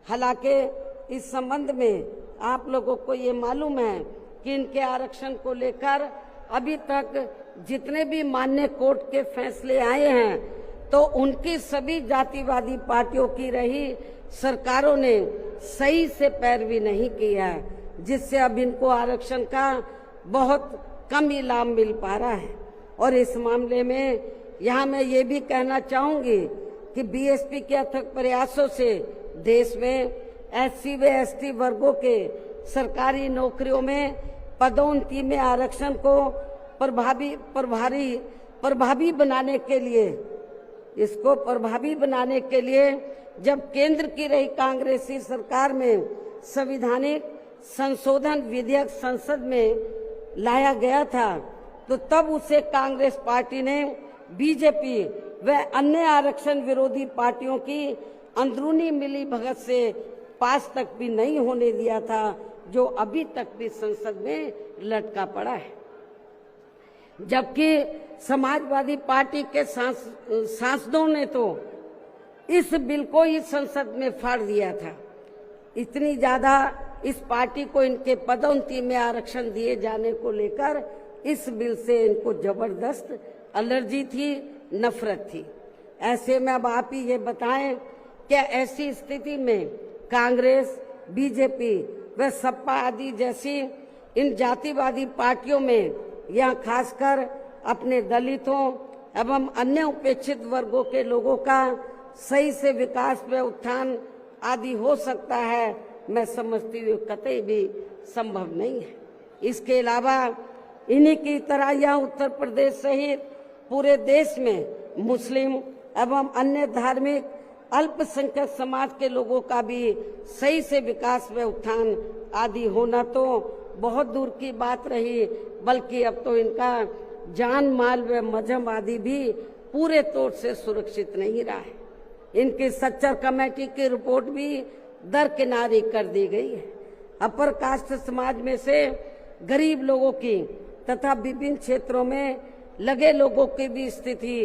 हालांकि इस संबंध में आप लोगों को ये मालूम है कि इनके आरक्षण को लेकर अभी तक जितने भी मान्य कोर्ट के फैसले आए हैं, तो उनकी सभी जातिवादी पार्टियों की रही सरकारों ने सही से पैरवी नहीं की है, जिससे अब इनको आरक्षण का बहुत कम ही लाभ मिल पा रहा है। और इस मामले में यहाँ मैं ये भी कहना चाहूंगी कि बीएसपी के अथक प्रयासों से देश में एससी व एसटी वर्गों के सरकारी नौकरियों में पदोन्नति में आरक्षण को प्रभावी बनाने के लिए जब केंद्र की रही कांग्रेसी सरकार में संविधानिक संशोधन विधेयक संसद में लाया गया था, तो तब उसे कांग्रेस पार्टी ने बीजेपी व अन्य आरक्षण विरोधी पार्टियों की अंदरूनी मिली भगत से पास तक भी नहीं होने दिया था, जो अभी तक भी संसद में लटका पड़ा है, जबकि समाजवादी पार्टी के सांसदों ने तो इस बिल को ही संसद में फाड़ दिया था। इतनी ज्यादा इस पार्टी को इनके पदोन्नति में आरक्षण दिए जाने को लेकर इस बिल से इनको जबरदस्त एलर्जी थी, नफरत थी। ऐसे में अब आप ही ये बताएं, क्या ऐसी स्थिति में कांग्रेस, बीजेपी व सपा आदि जैसी इन जातिवादी पार्टियों में यह खासकर अपने दलितों एवं अन्य उपेक्षित वर्गों के लोगों का सही से विकास व उत्थान आदि हो सकता है? मैं समझती हूँ कतई भी संभव नहीं है। इसके अलावा इन्हीं की तरह यह उत्तर प्रदेश सहित पूरे देश में मुस्लिम एवं अन्य धार्मिक अल्पसंख्यक समाज के लोगों का भी सही से विकास व उत्थान आदि होना तो बहुत दूर की बात रही, बल्कि अब तो इनका जान माल व मजहब आदि भी पूरे तौर से सुरक्षित नहीं रहा है। इनकी सच्चर कमेटी की रिपोर्ट भी दरकिनारी कर दी गई है। अपर कास्ट समाज में से गरीब लोगों की तथा विभिन्न क्षेत्रों में लगे लोगों की भी स्थिति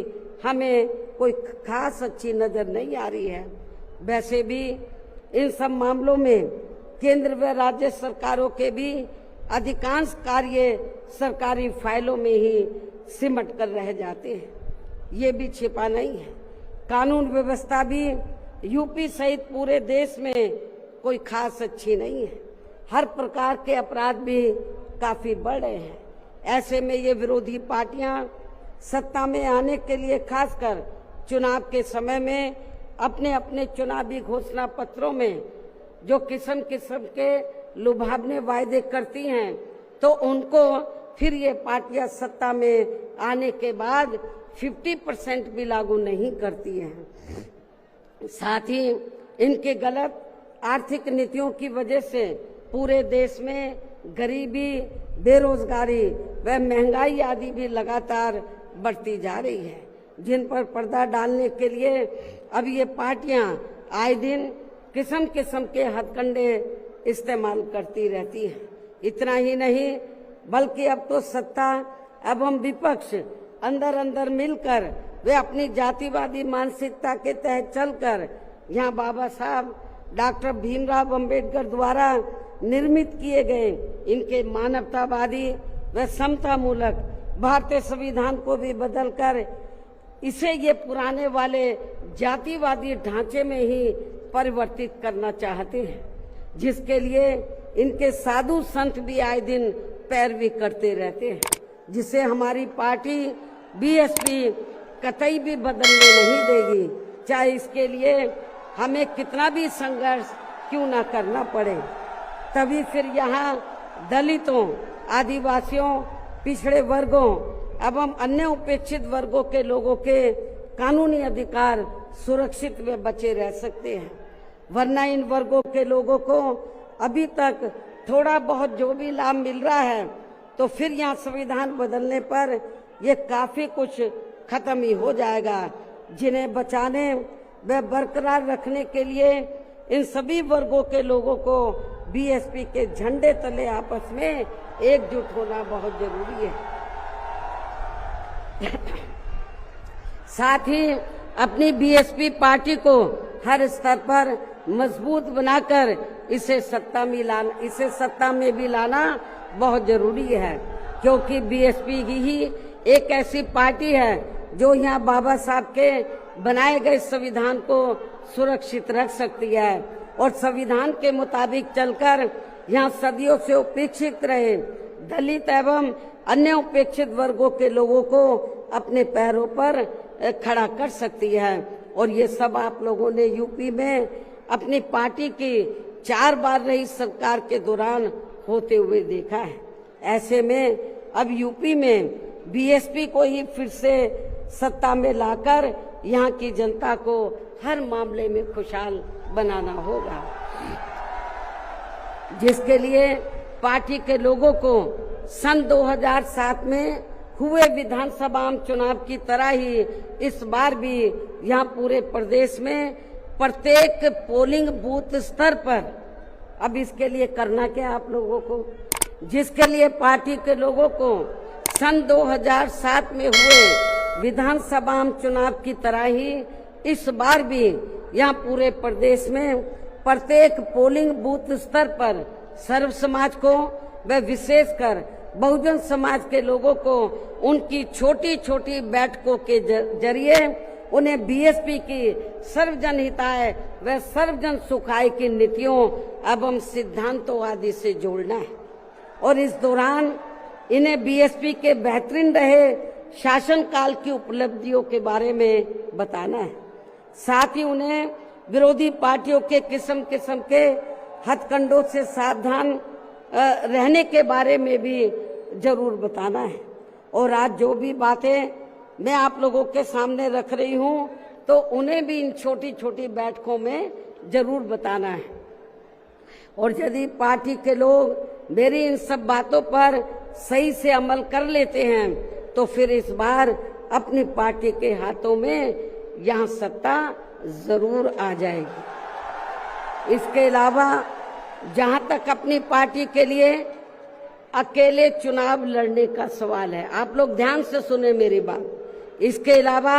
हमें कोई खास अच्छी नजर नहीं आ रही है। वैसे भी इन सब मामलों में केंद्र व राज्य सरकारों के भी अधिकांश कार्य सरकारी फाइलों में ही सिमट कर रह जाते हैं, ये भी छिपा नहीं है। कानून व्यवस्था भी यूपी सहित पूरे देश में कोई खास अच्छी नहीं है। हर प्रकार के अपराध भी काफी बढ़ रहे हैं। ऐसे में ये विरोधी पार्टियां सत्ता में आने के लिए खासकर चुनाव के समय में अपने अपने चुनावी घोषणा पत्रों में जो किस्म किस्म के लुभावने वायदे करती हैं, तो उनको फिर ये पार्टियां सत्ता में आने के बाद 50% भी लागू नहीं करती हैं। साथ ही इनके गलत आर्थिक नीतियों की वजह से पूरे देश में गरीबी, बेरोजगारी व महंगाई आदि भी लगातार बढ़ती जा रही है, जिन पर पर्दा डालने के लिए अब ये पार्टियां आए दिन किस्म किस्म के हथकंडे इस्तेमाल करती रहती हैं। इतना ही नहीं, बल्कि अब तो सत्ता एवं विपक्ष अंदर अंदर मिलकर वे अपनी जातिवादी मानसिकता के तहत चलकर यहाँ बाबा साहब डॉक्टर भीमराव अंबेडकर द्वारा निर्मित किए गए इनके मानवतावादी व समतामूलक भारतीय संविधान को भी बदलकर इसे ये पुराने वाले जातिवादी ढांचे में ही परिवर्तित करना चाहते हैं, जिसके लिए इनके साधु संत भी आए दिन पैरवी करते रहते हैं, जिसे हमारी पार्टी बीएसपी कतई भी बदलने नहीं देगी, चाहे इसके लिए हमें कितना भी संघर्ष क्यों ना करना पड़े। तभी फिर यहाँ दलितों, आदिवासियों, पिछड़े वर्गों एवं अन्य उपेक्षित वर्गों के लोगों के कानूनी अधिकार सुरक्षित व बचे रह सकते हैं। वरना इन वर्गों के लोगों को अभी तक थोड़ा बहुत जो भी लाभ मिल रहा है, तो फिर यहाँ संविधान बदलने पर ये काफी कुछ खत्म ही हो जाएगा। जिन्हें बचाने व बरकरार रखने के लिए इन सभी वर्गों के लोगों को बीएसपी के झंडे तले आपस में एकजुट होना बहुत जरूरी है। साथ ही अपनी बीएसपी पार्टी को हर स्तर पर मजबूत बनाकर इसे सत्ता में भी लाना बहुत जरूरी है, क्योंकि बीएसपी ही एक ऐसी पार्टी है जो यहाँ बाबा साहब के बनाए गए संविधान को सुरक्षित रख सकती है और संविधान के मुताबिक चलकर यहाँ सदियों से उपेक्षित रहे दलित एवं अन्य उपेक्षित वर्गों के लोगों को अपने पैरों पर खड़ा कर सकती है। और ये सब आप लोगों ने यूपी में अपनी पार्टी की 4 बार रही सरकार के दौरान होते हुए देखा है। ऐसे में अब यूपी में बीएसपी को ही फिर से सत्ता में लाकर यहाँ की जनता को हर मामले में खुशहाल बनाना होगा, जिसके लिए पार्टी के लोगों को सन 2007 में हुए विधानसभा चुनाव की तरह ही इस बार भी यहाँ पूरे प्रदेश में प्रत्येक पोलिंग बूथ स्तर पर अब इसके लिए करना क्या आप लोगों को, जिसके लिए पार्टी के लोगों को सन 2007 में हुए विधानसभा चुनाव की तरह ही इस बार भी यहाँ पूरे प्रदेश में प्रत्येक पोलिंग बूथ स्तर पर सर्व समाज को व विशेषकर बहुजन समाज के लोगों को उनकी छोटी छोटी बैठकों के जरिए उन्हें बीएसपी की सर्वजन हिताय व सर्वजन सुखाय की नीतियों एवं सिद्धांतों आदि से जोड़ना है और इस दौरान इन्हें बीएसपी के बेहतरीन रहे शासनकाल की उपलब्धियों के बारे में बताना है। साथ ही उन्हें विरोधी पार्टियों के किस्म किस्म के हथकंडों से सावधान रहने के बारे में भी जरूर बताना है। और आज जो भी बातें मैं आप लोगों के सामने रख रही हूँ तो उन्हें भी इन छोटी छोटी बैठकों में जरूर बताना है। और यदि पार्टी के लोग मेरी इन सब बातों पर सही से अमल कर लेते हैं तो फिर इस बार अपनी पार्टी के हाथों में यहाँ सत्ता जरूर आ जाएगी। इसके अलावा जहाँ तक अपनी पार्टी के लिए अकेले चुनाव लड़ने का सवाल है, आप लोग ध्यान से सुने मेरी बात। इसके अलावा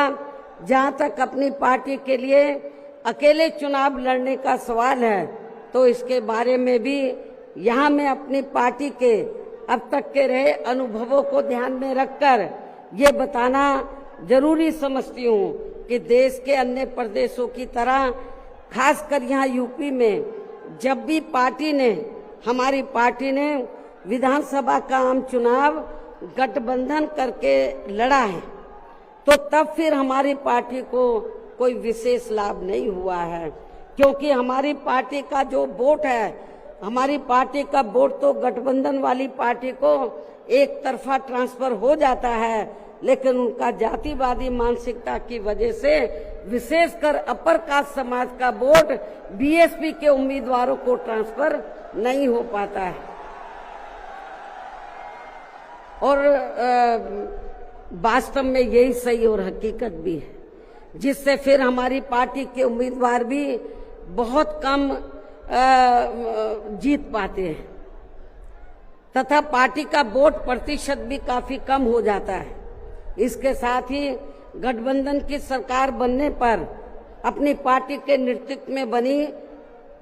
जहाँ तक अपनी पार्टी के लिए अकेले चुनाव लड़ने का सवाल है तो इसके बारे में भी यहाँ मैं अपनी पार्टी के अब तक के रहे अनुभवों को ध्यान में रखकर ये बताना जरूरी समझती हूँ कि देश के अन्य प्रदेशों की तरह खासकर यहाँ यूपी में जब भी हमारी पार्टी ने विधानसभा का आम चुनाव गठबंधन करके लड़ा है तो तब फिर हमारी पार्टी को कोई विशेष लाभ नहीं हुआ है, क्योंकि हमारी पार्टी का जो वोट है, हमारी पार्टी का वोट तो गठबंधन वाली पार्टी को एक तरफा ट्रांसफर हो जाता है, लेकिन उनका जातिवादी मानसिकता की वजह से विशेषकर अपर कास्ट समाज का वोट बीएसपी के उम्मीदवारों को ट्रांसफर नहीं हो पाता है। और वास्तव में यही सही और हकीकत भी है, जिससे फिर हमारी पार्टी के उम्मीदवार भी बहुत कम जीत पाते हैं तथा पार्टी का वोट प्रतिशत भी काफी कम हो जाता है। इसके साथ ही गठबंधन की सरकार बनने पर अपनी पार्टी के नेतृत्व में बनी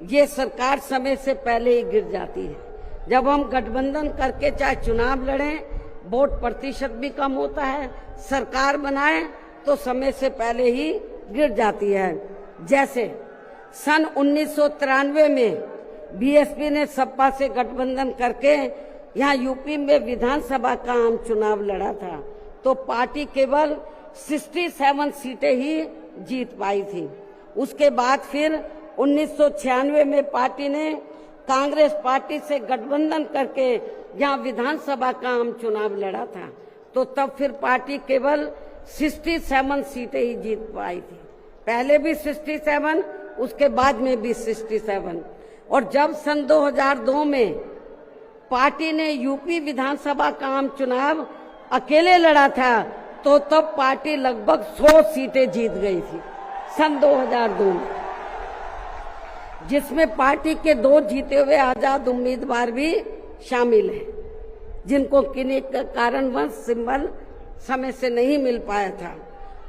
ये सरकार समय से पहले ही गिर जाती है। जब हम गठबंधन करके चाहे चुनाव लड़ें, वोट प्रतिशत भी कम होता है, सरकार बनाए तो समय से पहले ही गिर जाती है। जैसे सन 1993 में बीएसपी ने सपा से गठबंधन करके यहाँ यूपी में विधानसभा का आम चुनाव लड़ा था तो पार्टी केवल 67 सीटें ही जीत पाई थी। उसके बाद फिर 1996 में पार्टी ने कांग्रेस पार्टी से गठबंधन करके यहाँ विधानसभा का आम चुनाव लड़ा था तो तब फिर पार्टी केवल 67 सीटें ही जीत पाई थी। पहले भी 67, उसके बाद में भी 67। और जब सन 2002 में पार्टी ने यूपी विधानसभा का आम चुनाव अकेले लड़ा था तो तब पार्टी लगभग 100 सीटें जीत गई थी सन 2002 में, जिसमें पार्टी के 2 जीते हुए आजाद उम्मीदवार भी शामिल हैं, जिनको किन्हीं कारणवश सिंबल समय से नहीं मिल पाया था।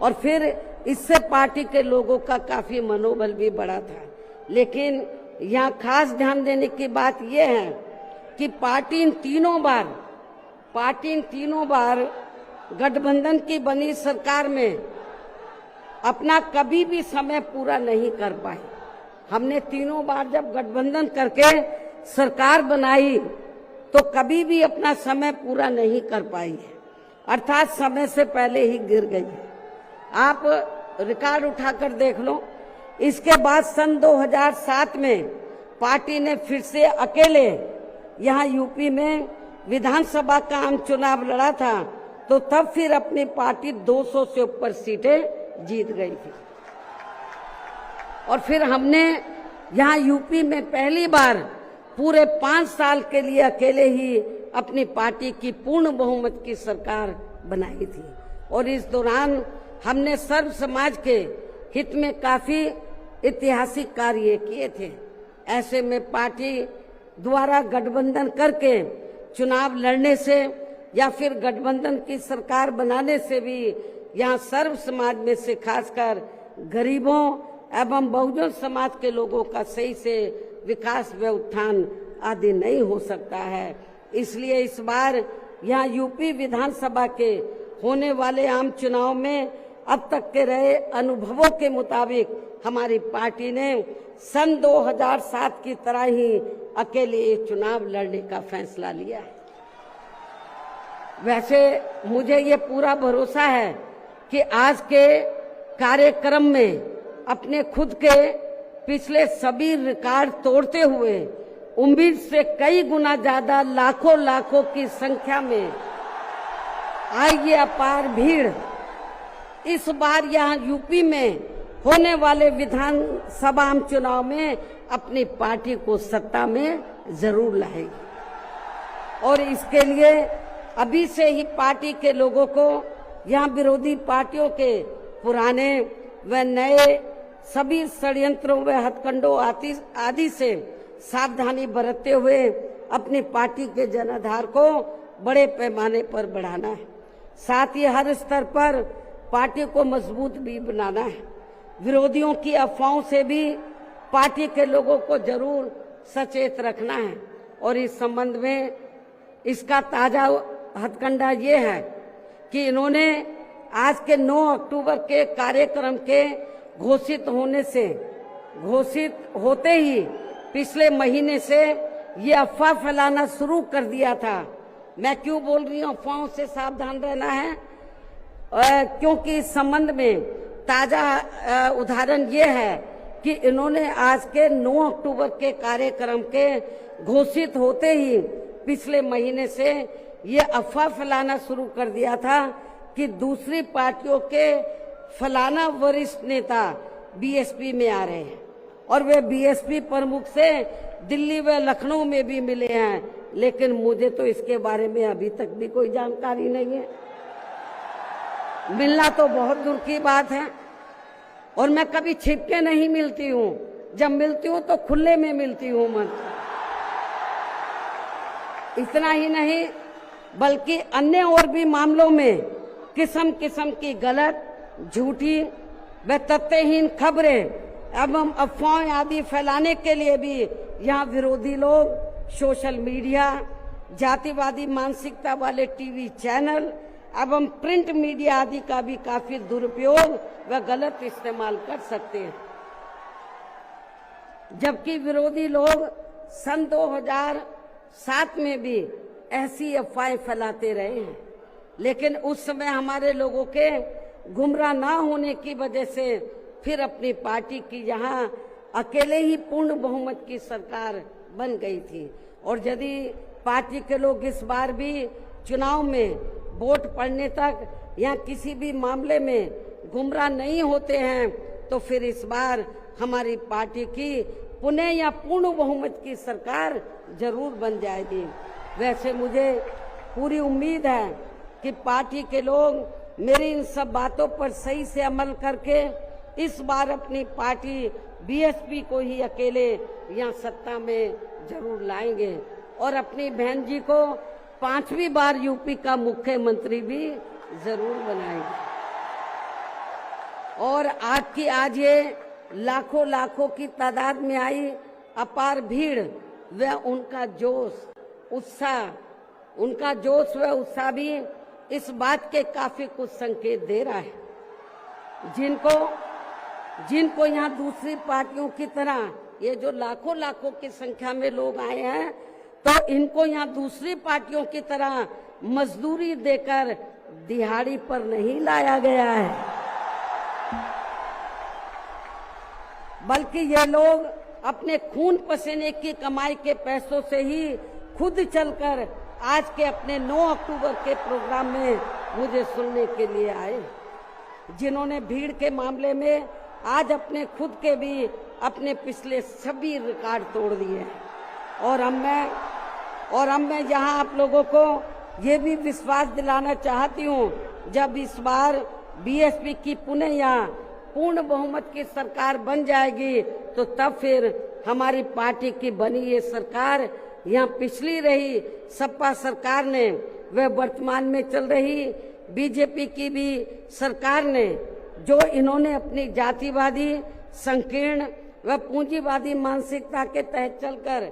और फिर इससे पार्टी के लोगों का काफी मनोबल भी बढ़ा था। लेकिन यहाँ खास ध्यान देने की बात यह है कि पार्टी इन तीनों बार गठबंधन की बनी सरकार में अपना कभी भी समय पूरा नहीं कर पाई। हमने तीनों बार जब गठबंधन करके सरकार बनाई तो कभी भी अपना समय पूरा नहीं कर पाई है, अर्थात समय से पहले ही गिर गई है। आप रिकॉर्ड उठाकर देख लो। इसके बाद सन 2007 में पार्टी ने फिर से अकेले यहाँ यूपी में विधानसभा का आम चुनाव लड़ा था तो तब फिर अपनी पार्टी 200 से ऊपर सीटें जीत गई थी। और फिर हमने यहाँ यूपी में पहली बार पूरे 5 साल के लिए अकेले ही अपनी पार्टी की पूर्ण बहुमत की सरकार बनाई थी। और इस दौरान हमने सर्व समाज के हित में काफी ऐतिहासिक कार्य किए थे। ऐसे में पार्टी द्वारा गठबंधन करके चुनाव लड़ने से या फिर गठबंधन की सरकार बनाने से भी यहाँ सर्व समाज में से खासकर गरीबों एवं बहुजन समाज के लोगों का सही से विकास व उत्थान आदि नहीं हो सकता है। इसलिए इस बार यहाँ यूपी विधानसभा के होने वाले आम चुनाव में अब तक के रहे अनुभवों के मुताबिक हमारी पार्टी ने सन 2007 की तरह ही अकेले ये चुनाव लड़ने का फैसला लिया है। वैसे मुझे ये पूरा भरोसा है कि आज के कार्यक्रम में अपने खुद के पिछले सभी रिकॉर्ड तोड़ते हुए उम्मीद से कई गुना ज्यादा लाखों की संख्या में आई ये अपार भीड़ इस बार यहाँ यूपी में होने वाले विधानसभा आम चुनाव में अपनी पार्टी को सत्ता में जरूर लाएगी। और इसके लिए अभी से ही पार्टी के लोगों को यहाँ विरोधी पार्टियों के पुराने व नए सभी षड्यंत्रों व हथकंडों आदि से सावधानी बरतते हुए अपनी पार्टी के जनाधार को बड़े पैमाने पर बढ़ाना है। साथ ही हर स्तर पर पार्टी को मजबूत भी बनाना है। विरोधियों की अफवाहों से भी पार्टी के लोगों को जरूर सचेत रखना है। और इस संबंध में इसका ताजा हथकंडा ये है कि इन्होंने आज के 9 अक्टूबर के कार्यक्रम के घोषित होते ही पिछले महीने से ये अफवाह फैलाना शुरू कर दिया था। मैं क्यों बोल रही हूँ अफवाहों से सावधान रहना है, क्योंकि इस संबंध में ताजा उदाहरण ये है कि इन्होंने आज के 9 अक्टूबर के कार्यक्रम के घोषित होते ही पिछले महीने से ये अफवाह फैलाना शुरू कर दिया था कि दूसरी पार्टियों के फलाना वरिष्ठ नेता बीएसपी में आ रहे हैं और वे बीएसपी प्रमुख से दिल्ली व लखनऊ में भी मिले हैं, लेकिन मुझे तो इसके बारे में अभी तक भी कोई जानकारी नहीं है। मिलना तो बहुत दूर की बात है और मैं कभी छिप के नहीं मिलती हूँ, जब मिलती हूँ तो खुले में मिलती हूँ मन। इतना ही नहीं बल्कि अन्य और भी मामलों में किस्म किस्म की गलत, झूठी व तथ्यहीन खबरें एवं अफवाहें आदि फैलाने के लिए भी यहाँ विरोधी लोग सोशल मीडिया, जातिवादी मानसिकता वाले टीवी चैनल एवं प्रिंट मीडिया आदि का भी काफी दुरुपयोग व गलत इस्तेमाल कर सकते हैं। जबकि विरोधी लोग सन 2007 में भी ऐसी अफवाहें फैलाते रहे हैं, लेकिन उस समय हमारे लोगों के गुमराह ना होने की वजह से फिर अपनी पार्टी की यहाँ अकेले ही पूर्ण बहुमत की सरकार बन गई थी। और यदि पार्टी के लोग इस बार भी चुनाव में वोट पड़ने तक या किसी भी मामले में गुमराह नहीं होते हैं तो फिर इस बार हमारी पार्टी की पुनः या पूर्ण बहुमत की सरकार जरूर बन जाएगी। वैसे मुझे पूरी उम्मीद है कि पार्टी के लोग मेरी इन सब बातों पर सही से अमल करके इस बार अपनी पार्टी बीएसपी को ही अकेले यहाँ सत्ता में जरूर लाएंगे और अपनी बहन जी को 5वीं बार यूपी का मुख्यमंत्री भी जरूर बनाएंगे। और आज ये लाखों की तादाद में आई अपार भीड़ व उनका जोश व उत्साह भी इस बात के काफी कुछ संकेत दे रहा है। जिनको यहाँ दूसरी पार्टियों की तरह ये जो लाखों की संख्या में लोग आए हैं तो इनको यहाँ दूसरी पार्टियों की तरह मजदूरी देकर दिहाड़ी पर नहीं लाया गया है, बल्कि ये लोग अपने खून पसीने की कमाई के पैसों से ही खुद चलकर आज के अपने 9 अक्टूबर के प्रोग्राम में मुझे सुनने के लिए आए, जिन्होंने भीड़ के मामले में आज अपने खुद के भी अपने पिछले सभी रिकॉर्ड तोड़ दिए हैं। और अब मैं यहाँ आप लोगों को ये भी विश्वास दिलाना चाहती हूँ, जब इस बार बीएसपी की पुनः यहाँ पूर्ण बहुमत की सरकार बन जाएगी तो तब फिर हमारी पार्टी की बनी ये सरकार, यहाँ पिछली रही सपा सरकार ने, वह वर्तमान में चल रही बीजेपी की भी सरकार ने, जो इन्होंने अपनी जातिवादी, संकीर्ण व पूंजीवादी मानसिकता के तहत चलकर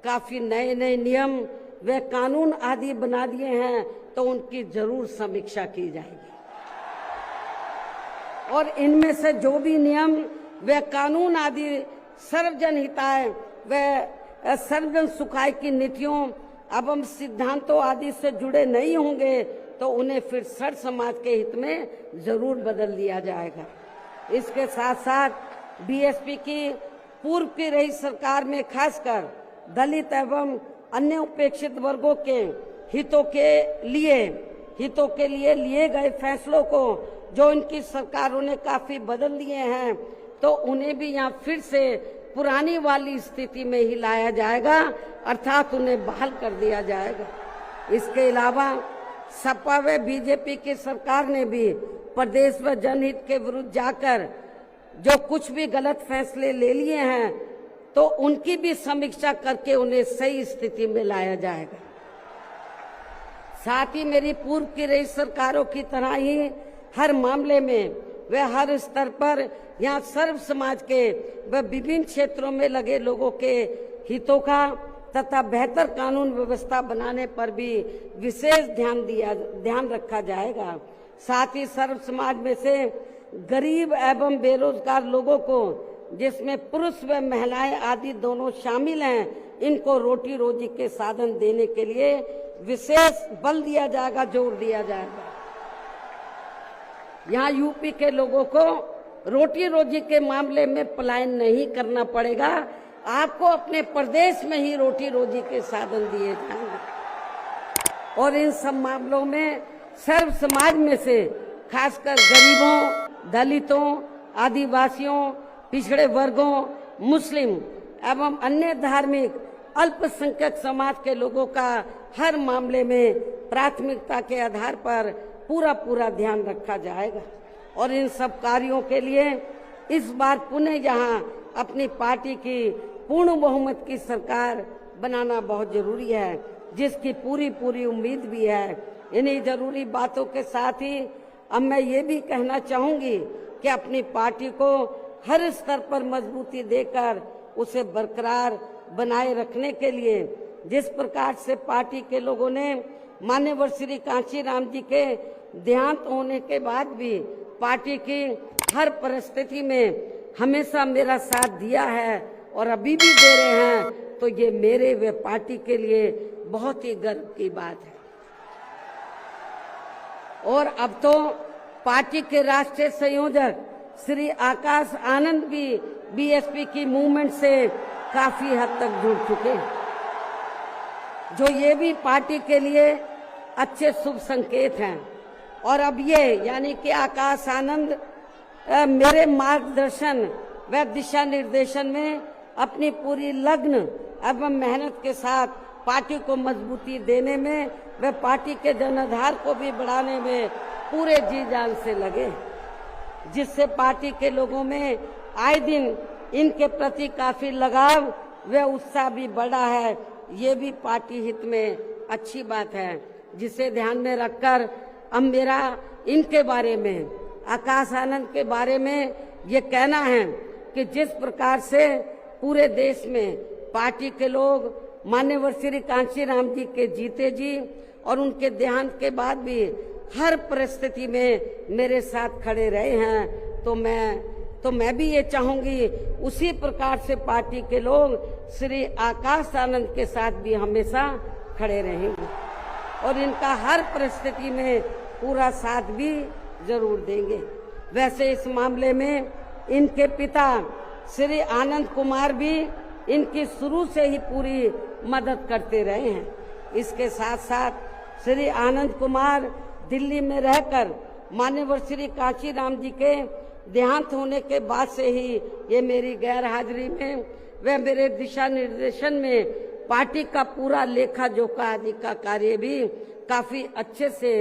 काफी नए नए नियम व कानून आदि बना दिए हैं, तो उनकी जरूर समीक्षा की जाएगी। और इनमें से जो भी नियम व कानून आदि सर्वजन हिताय व सर्वजन सुखाय की नीतियों एवं सिद्धांतों आदि से जुड़े नहीं होंगे, तो उन्हें फिर सर समाज के हित में जरूर बदल दिया जाएगा। इसके साथ साथ बीएसपी की पूर्व की रही सरकार में खासकर दलित एवं अन्य उपेक्षित वर्गों के हितों के लिए लिए गए फैसलों को जो इनकी सरकारों ने काफी बदल दिए हैं, तो उन्हें भी यहाँ फिर से पुरानी वाली स्थिति में ही लाया जाएगा, अर्थात उन्हें बहाल कर दिया जाएगा। इसके अलावा सपा व बीजेपी की सरकार ने भी प्रदेश व जनहित के विरुद्ध जाकर जो कुछ भी गलत फैसले ले लिए हैं, तो उनकी भी समीक्षा करके उन्हें सही स्थिति में लाया जाएगा। साथ ही मेरी पूर्व की रही सरकारों की तरह ही हर मामले में व हर स्तर पर यहाँ सर्व समाज के व विभिन्न क्षेत्रों में लगे लोगों के हितों का तथा बेहतर कानून व्यवस्था बनाने पर भी विशेष ध्यान रखा जाएगा। साथ ही सर्व समाज में से गरीब एवं बेरोजगार लोगों को, जिसमें पुरुष व महिलाएं आदि दोनों शामिल हैं, इनको रोटी रोजी के साधन देने के लिए विशेष बल दिया जाएगा, जोर दिया जाएगा। यहाँ यूपी के लोगों को रोटी रोजी के मामले में पलायन नहीं करना पड़ेगा, आपको अपने प्रदेश में ही रोटी रोजी के साधन दिए जाएंगे। और इन सब मामलों में सर्व समाज में से खासकर गरीबों, दलितों, आदिवासियों, पिछड़े वर्गों, मुस्लिम एवं अन्य धार्मिक अल्पसंख्यक समाज के लोगों का हर मामले में प्राथमिकता के आधार पर पूरा ध्यान रखा जाएगा। और इन सब कार्यों के लिए इस बार पुनः यहाँ अपनी पार्टी की पूर्ण बहुमत की सरकार बनाना बहुत जरूरी है, जिसकी पूरी उम्मीद भी है। इन्हीं जरूरी बातों के साथ ही अब मैं ये भी कहना चाहूंगी कि अपनी पार्टी को हर स्तर पर मजबूती देकर उसे बरकरार बनाए रखने के लिए जिस प्रकार से पार्टी के लोगों ने माननीय श्री कांशीराम जी के देहांत होने के बाद भी पार्टी की हर परिस्थिति में हमेशा मेरा साथ दिया है और अभी भी दे रहे हैं, तो ये मेरे व पार्टी के लिए बहुत ही गर्व की बात है। और अब तो पार्टी के राष्ट्रीय संयोजक श्री आकाश आनंद भी बीएसपी की मूवमेंट से काफी हद तक जुड़ चुके हैं, जो ये भी पार्टी के लिए अच्छे शुभ संकेत हैं। और अब ये यानी कि आकाश आनंद मेरे मार्गदर्शन व दिशा निर्देशन में अपनी पूरी लगन एवं मेहनत के साथ पार्टी को मजबूती देने में व पार्टी के जनाधार को भी बढ़ाने में पूरे जी जान से लगे, जिससे पार्टी के लोगों में आए दिन इनके प्रति काफी लगाव व उत्साह भी बढ़ा है। ये भी पार्टी हित में अच्छी बात है, जिसे ध्यान में रखकर अब मेरा इनके बारे में, आकाश आनंद के बारे में ये कहना है कि जिस प्रकार से पूरे देश में पार्टी के लोग माननीय श्री कांशीराम जी के जीते जी और उनके देहांत के बाद भी हर परिस्थिति में मेरे साथ खड़े रहे हैं, तो मैं भी ये चाहूंगी उसी प्रकार से पार्टी के लोग श्री आकाश आनंद के साथ भी हमेशा खड़े रहेंगे और इनका हर परिस्थिति में पूरा साथ भी जरूर देंगे। वैसे इस मामले में इनके पिता श्री आनंद कुमार भी इनकी शुरू से ही पूरी मदद करते रहे हैं। इसके साथ साथ श्री आनंद कुमार दिल्ली में रहकर माननीय श्री कांशीराम जी के देहांत होने के बाद से ही ये मेरी गैर हाजिरी में व मेरे दिशा निर्देशन में पार्टी का पूरा लेखा जोखा आदि का कार्य भी काफी अच्छे से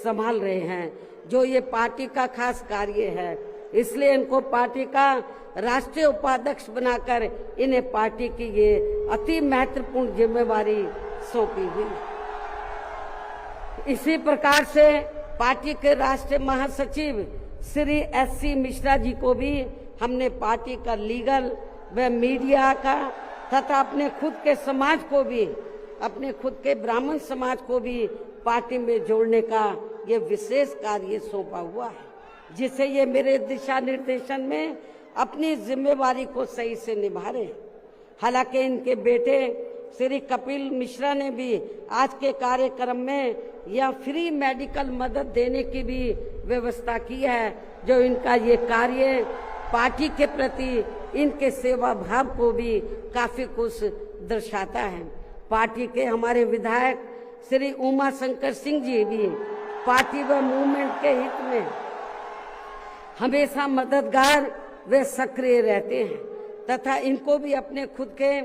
संभाल रहे हैं। जो ये पार्टी का खास कार्य है, इसलिए इनको पार्टी का राष्ट्रीय उपाध्यक्ष बनाकर इन्हें पार्टी की ये अति महत्वपूर्ण जिम्मेवारी सौंपी हुई। इसी प्रकार से पार्टी के राष्ट्रीय महासचिव श्री SC मिश्रा जी को भी हमने पार्टी का लीगल व मीडिया का तथा अपने खुद के समाज को भी, अपने खुद के ब्राह्मण समाज को भी पार्टी में जोड़ने का ये विशेष कार्य सौंपा हुआ है, जिससे ये मेरे दिशा निर्देशन में अपनी जिम्मेवारी को सही से निभा रहे हैं। हालांकि इनके बेटे श्री कपिल मिश्रा ने भी आज के कार्यक्रम में यह फ्री मेडिकल मदद देने की भी व्यवस्था की है, जो इनका ये कार्य पार्टी के प्रति इनके सेवा भाव को भी काफी कुछ दर्शाता है। पार्टी के हमारे विधायक श्री उमा शंकर सिंह जी भी पार्टी व मूवमेंट के हित में हमेशा मददगार व सक्रिय रहते हैं तथा इनको भी अपने खुद के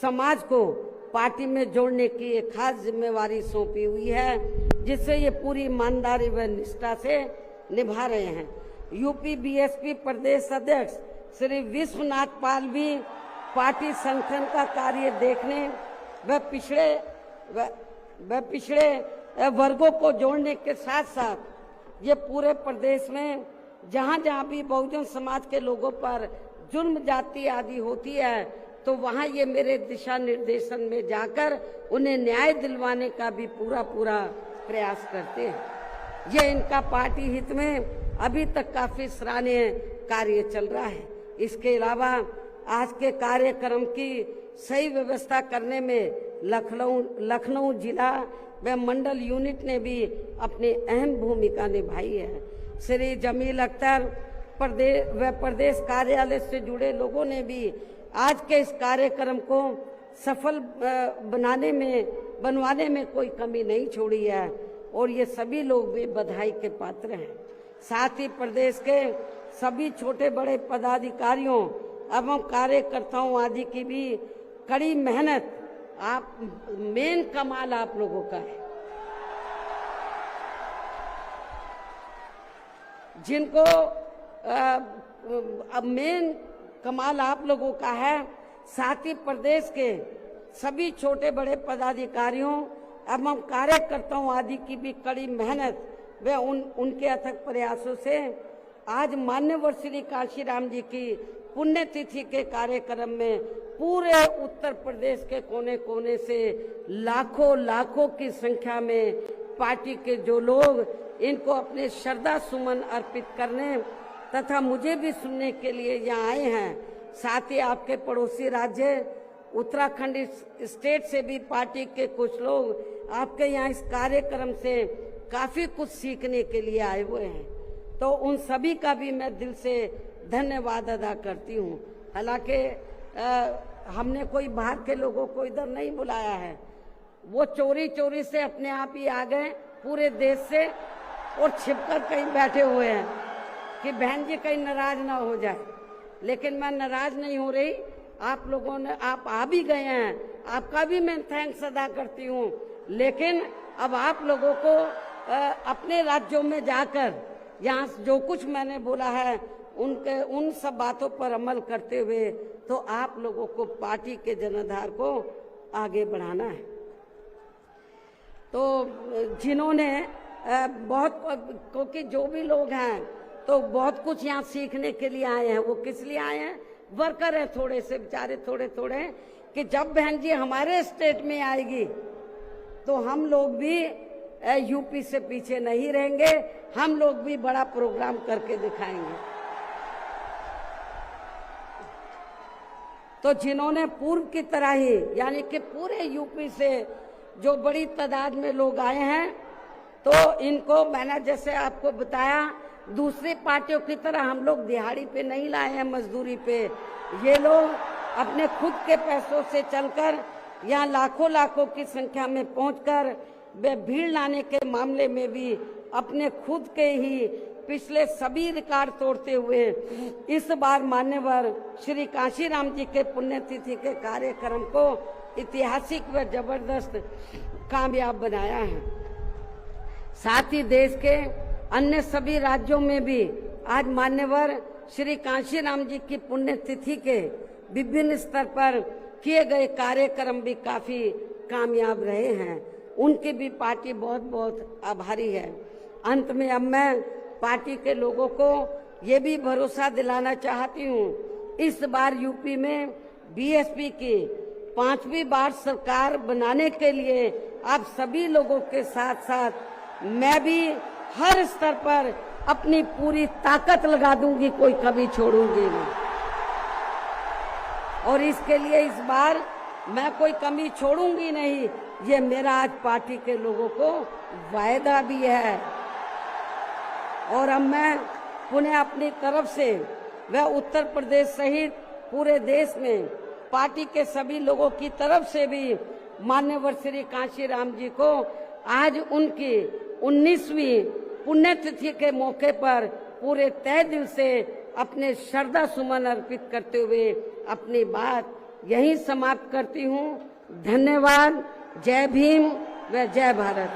समाज को पार्टी में जोड़ने की एक खास जिम्मेवारी सौंपी हुई है, जिससे ये पूरी ईमानदारी व निष्ठा से निभा रहे हैं। यूपी BSP प्रदेश अध्यक्ष श्री विश्वनाथ पाल भी पार्टी संगठन का कार्य देखने व पिछड़े वर्गों को जोड़ने के साथ साथ ये पूरे प्रदेश में जहां भी बहुजन समाज के लोगों पर जुल्म जाति आदि होती है तो वहां ये मेरे दिशा निर्देशन में जाकर उन्हें न्याय दिलवाने का भी पूरा प्रयास करते हैं। ये इनका पार्टी हित में अभी तक काफी सराहनीय कार्य चल रहा है। इसके अलावा आज के कार्यक्रम की सही व्यवस्था करने में लखनऊ जिला व मंडल यूनिट ने भी अपनी अहम भूमिका निभाई है। श्री जमील अख्तर प्रदेश कार्यालय से जुड़े लोगों ने भी आज के इस कार्यक्रम को सफल बनवाने में कोई कमी नहीं छोड़ी है और ये सभी लोग भी बधाई के पात्र हैं। साथ ही प्रदेश के सभी छोटे बड़े पदाधिकारियों एवं कार्यकर्ताओं आदि की भी कड़ी मेहनत मेन कमाल आप लोगों का है, जिनको अब मेन कमाल आप लोगों का है। साथ ही प्रदेश के सभी छोटे बड़े पदाधिकारियों एवं कार्यकर्ताओं आदि की भी कड़ी मेहनत व उनके अथक प्रयासों से आज मान्यवर श्री काशीराम जी की पुण्यतिथि के कार्यक्रम में पूरे उत्तर प्रदेश के कोने कोने से लाखों की संख्या में पार्टी के जो लोग इनको अपने श्रद्धा सुमन अर्पित करने तथा मुझे भी सुनने के लिए यहाँ आए हैं। साथ ही आपके पड़ोसी राज्य उत्तराखंड स्टेट से भी पार्टी के कुछ लोग आपके यहाँ इस कार्यक्रम से काफी कुछ सीखने के लिए आए हुए हैं, तो उन सभी का भी मैं दिल से धन्यवाद अदा करती हूँ। हालांकि हमने कोई बाहर के लोगों को इधर नहीं बुलाया है, वो चोरी से अपने आप ही आ गए पूरे देश से और छिपकर कहीं बैठे हुए हैं कि बहन जी कहीं नाराज ना हो जाए। लेकिन मैं नाराज नहीं हो रही, आप लोगों ने आप आ भी गए हैं, आपका भी मैं थैंक्स अदा करती हूँ। लेकिन अब आप लोगों को अपने राज्यों में जाकर यहाँ जो कुछ मैंने बोला है उन सब बातों पर अमल करते हुए तो आप लोगों को पार्टी के जनाधार को आगे बढ़ाना है। तो जिन्होंने बहुत, क्योंकि जो भी लोग हैं तो बहुत कुछ यहाँ सीखने के लिए आए हैं। वो किस लिए आए हैं? वर्कर है थोड़े से बेचारे थोड़े कि जब बहन जी हमारे स्टेट में आएगी तो हम लोग भी यूपी से पीछे नहीं रहेंगे, हम लोग भी बड़ा प्रोग्राम करके दिखाएंगे। तो जिन्होंने पूर्व की तरह ही यानी कि पूरे यूपी से जो बड़ी तादाद में लोग आए हैं तो इनको मैंने जैसे आपको बताया दूसरी पार्टियों की तरह हम लोग दिहाड़ी पे नहीं लाए हैं, मजदूरी पे। ये लोग अपने खुद के पैसों से चलकर यहाँ लाखों की संख्या में पहुंचकर वे भीड़ लाने के मामले में भी अपने खुद के ही पिछले सभी रिकॉर्ड तोड़ते हुए इस बार मान्यवर श्री काशीराम जी के पुण्यतिथि के कार्यक्रम को ऐतिहासिक व जबरदस्त कामयाब बनाया है। साथ ही देश के अन्य सभी राज्यों में भी आज मान्यवर श्री कांशीराम जी की पुण्यतिथि के विभिन्न स्तर पर किए गए कार्यक्रम भी काफी कामयाब रहे हैं। उनकी भी पार्टी बहुत बहुत आभारी है। अंत में अब मैं पार्टी के लोगों को ये भी भरोसा दिलाना चाहती हूँ, इस बार यूपी में बीएसपी की 5वीं बार सरकार बनाने के लिए आप सभी लोगों के साथ साथ मैं भी हर स्तर पर अपनी पूरी ताकत लगा दूंगी, कोई कभी छोड़ूंगी नहीं। और इसके लिए इस बार मैं कोई कमी छोड़ूंगी नहीं, ये मेरा आज पार्टी के लोगों को वायदा भी है। और अब मैं पुनः अपनी तरफ से व उत्तर प्रदेश सहित पूरे देश में पार्टी के सभी लोगों की तरफ से भी मान्यवर श्री कांशीराम जी को आज उनकी 19वीं पुण्यतिथि के मौके पर पूरे तहे दिल से अपने श्रद्धा सुमन अर्पित करते हुए अपनी बात यहीं समाप्त करती हूँ। धन्यवाद। जय भीम व जय भारत।